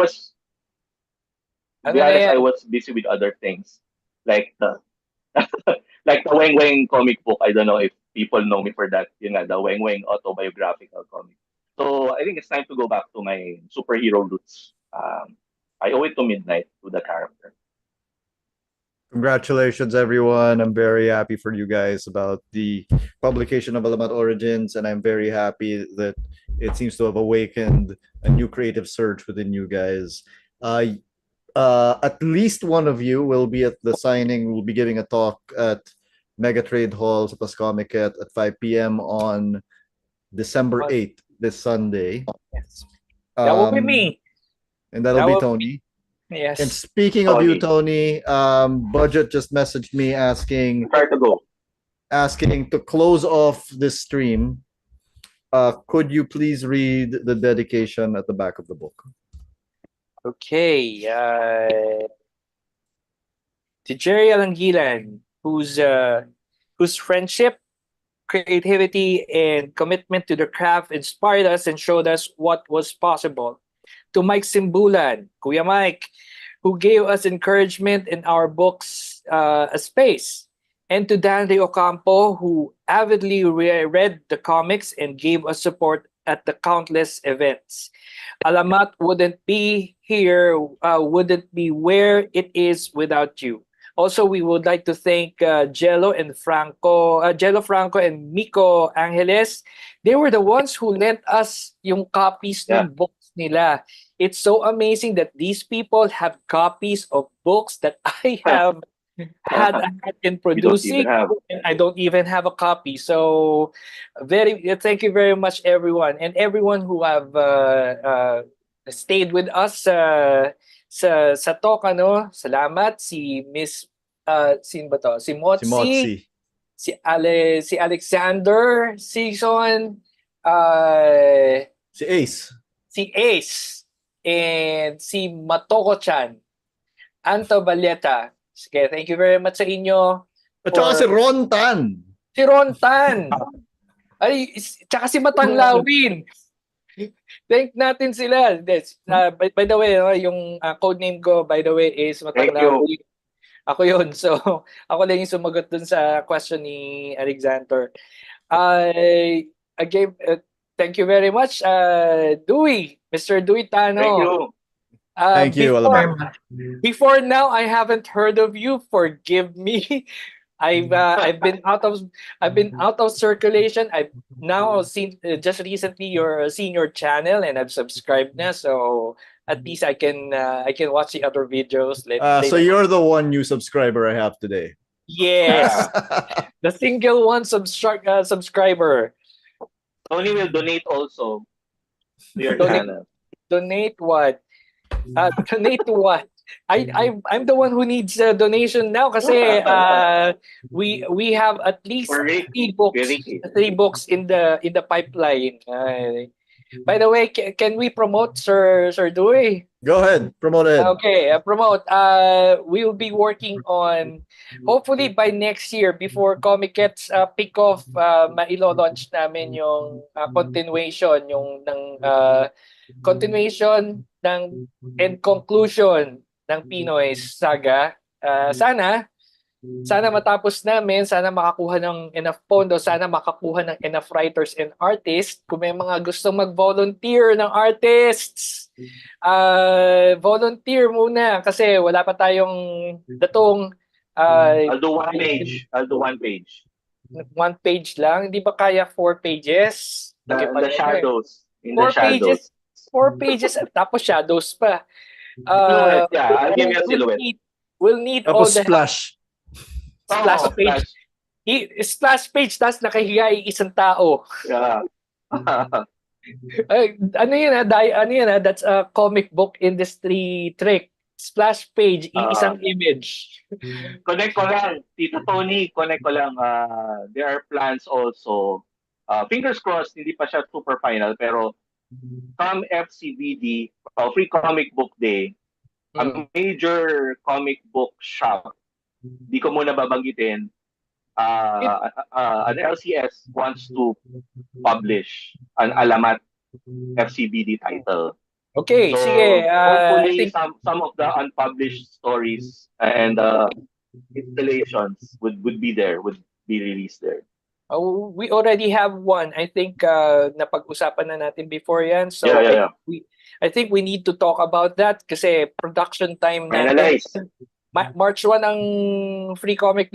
to be honest, I was busy with other things. Like the Weng Weng comic book. I don't know if people know me for that. Yun nga, the Weng Weng autobiographical comic. So I think it's time to go back to my superhero roots. I owe it to Midnight, to the character. Congratulations, everyone. I'm very happy for you guys about the publication of Alamat Origins, and I'm very happy that it seems to have awakened a new creative surge within you guys. At least one of you will be at the signing. We'll be giving a talk at Mega Trade Hall sa Pascomicat at 5 p.m. on December 8th, this Sunday. Yes. That will be me. And that'll be Tony. Yes. And speaking of you, Tony, Budget just messaged me asking to close off this stream. Could you please read the dedication at the back of the book? Okay. To Jerry Alangilan, whose friendship, creativity, and commitment to the craft inspired us and showed us what was possible. To Mike Simbulan, Kuya Mike, who gave us encouragement in our books a space. And to Danny Ocampo, who avidly read the comics and gave us support at the countless events. Alamat wouldn't be here, wouldn't be where it is without you. Also, we would like to thank Jello Franco and Miko Angeles. They were the ones who lent us yung copies ng books nila. It's so amazing that these people have copies of books that I have had in producing, and I don't even have a copy. So, thank you very much, everyone, and everyone who have stayed with us sa talk. Salamat si Miss sino ba to? Si Motsi, si Alexander Season, si Ace, and si Matoko-chan, Anto Baleta. Sige, thank you very much sa inyo. At saka si Ron Tan. Si Ron Tan. Ay, tsaka si Matanglawin. Thank natin sila. By the way, yung code name ko, by the way, is Matanglawin. Ako yun. So, ako lang yung sumagot dun sa question ni Alexander. Again, thank you very much, Duy, Mr. Duy Tano. Thank you. Thank you, Alamat. Before now, I haven't heard of you. Forgive me. I've been out of circulation. I've now seen just recently seen your channel, and I've subscribed now. So at least I can watch the other videos. So you're the one new subscriber I have today. Yes, the single one subscriber. Tony will donate also to your channel. Donate what? Donate to what? I'm the one who needs a donation now kasi we have at least three books in the pipeline. By the way, can we promote Sir Duy? Go ahead, promote it. Okay, promote. We will be working on, hopefully by next year, before Comic Gets pick off, mailo-launch namin yung continuation and conclusion ng Pinoy Saga. Sana matapos namin, sana makakuha ng enough pondo, sana makakuha ng enough writers and artists. Kung may mga gustong mag-volunteer ng artists, volunteer muna kasi wala pa tayong datong. I'll do one page. One page lang? Hindi ba kaya 4 pages? The shadows. In the 4 shadows. pages. 4 pages tapos shadows pa. I'll give you a silhouette. We'll need all the splash. Splash page. Splash page, tapos nakahiga isang tao. Yeah. Ano yun that's a comic book industry trick. Splash page, isang image. Connect ko lang, Tito Tony, connect ko lang. There are plans also. Fingers crossed, hindi pa siya super final, pero come FCBD, Free Comic Book Day, a major comic book shop, di ko muna babanggitin, an LCS wants to publish an Alamat FCBD title. Okay, so, sige. Hopefully, some of the unpublished stories and installations would be released there. We already have one. I think napag-usapan na natin before yan. So yeah. I think we need to talk about that kasi production time natin. March 1 ang Free Comic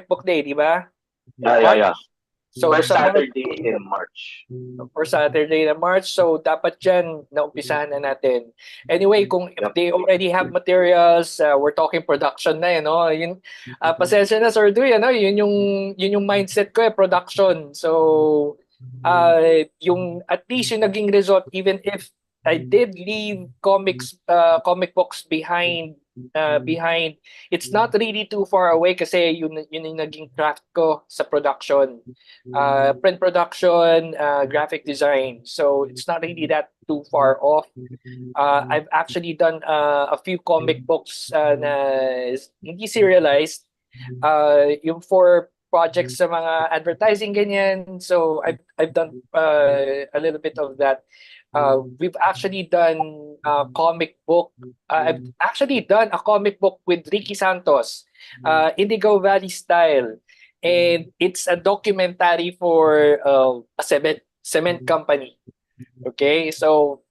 Book Day, di ba? Yeah. So First Saturday in March. First Saturday in March. So dapat dyan naumpisahan na natin. Anyway, if they already have materials, we're talking production na yun. Pasensya na Sir Duy, yun yung mindset ko production. So yung at least yung naging result, even if I did leave comic books behind, it's not really too far away kasi yun yung naging craft ko sa production, print production, graphic design, so it's not really that too far off. I've actually done a few comic books na hindi serialized, yung for projects sa mga advertising ganyan, so I've done a little bit of that. We've actually done comic book. I've actually done a comic book with Ricky Santos, Indigo Valley style, and it's a documentary for a cement company. Okay, so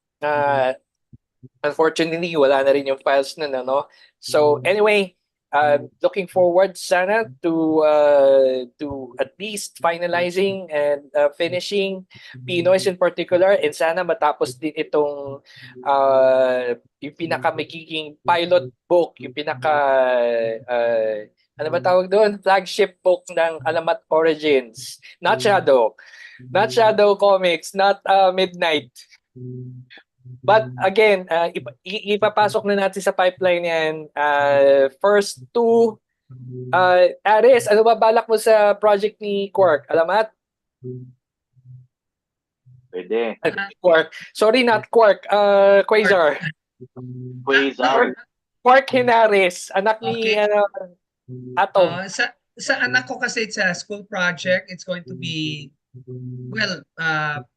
unfortunately, wala na rin yung files nun, ano? So anyway, looking forward sana to at least finalizing and finishing Pinoy's in particular, and sana matapos din itong yung pinaka magiging pilot book, yung pinaka ano ba tawag doon? Flagship book ng Alamat Origins. Not Shadow Comics, not Midnight. But again, ipapasok na natin sa pipeline yan. First two, Aris, ano ba balak mo sa project ni Quark? Alamat? Pwede. Quark. Sorry, not Quark. Quasar. Quasar. Quark Henares, anak ni Atom. Sa anak ko kasi it's a school project. It's going to be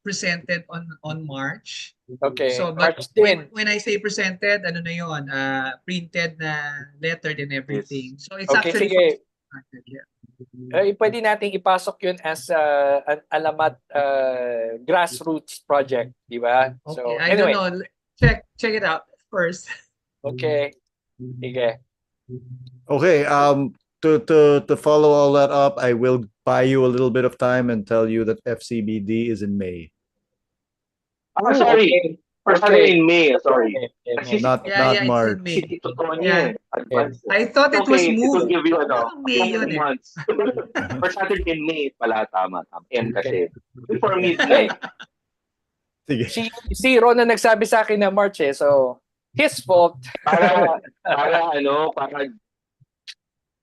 presented on March. Okay. So but March 10. when I say presented, ano na yon, printed na lettered and everything. So it's Okay, actually sige. yeah. Pwede nating ipasok yun as an Alamat grassroots project, di ba? Okay, So I anyway. don't know. Check it out first. Okay. Sige. Okay, to follow all that up, I will buy you a little bit of time and tell you that FCBD is in May. Sorry. Okay. In May, sorry. Okay. Not It's in March. May. Tito Tony, Yeah. advance. I thought it was It will moved. give you May yun eh. months. Or Saturday in May pala, tama. M kasi. Before midnight. Sige. Si Ron na nagsabi sa akin na March so his fault. Para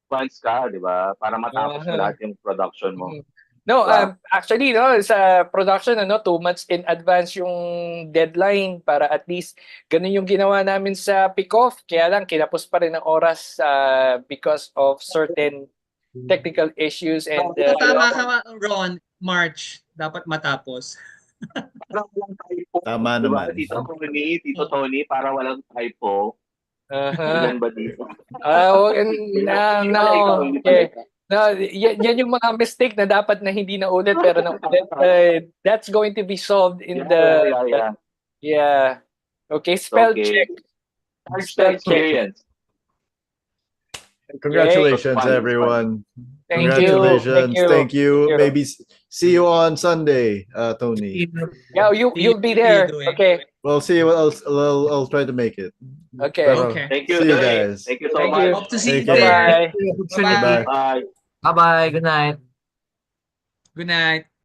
advance ka, di ba? Para matapos mo lahat yung production mo. No, actually, no, sa production, 2 months in advance yung deadline para at least ganun yung ginawa namin sa pick-off. Kaya lang, kinapos pa rin ang oras because of certain technical issues. And Tama ka, Ron, March, dapat matapos. Para walang typo. Tama diba? naman. Tito Tony, para walang typo. Ilan ba dito? Okay. No, yan yung mga mistake na dapat na hindi na ulit pero na ulit. That's going to be solved in yeah. Okay, spell check. Spell experience. Congratulations, Okay. everyone. Thank Congratulations. you. Thank you. Maybe see you on Sunday, Tony. Yeah, you'll be there. Okay. Well, see you. I'll try to make it. Okay. Okay. Thank you, See you guys. Thank you so much. Hope to see you Take there. care. Bye. Bye-bye. Bye. Bye-bye. Good night. Good night.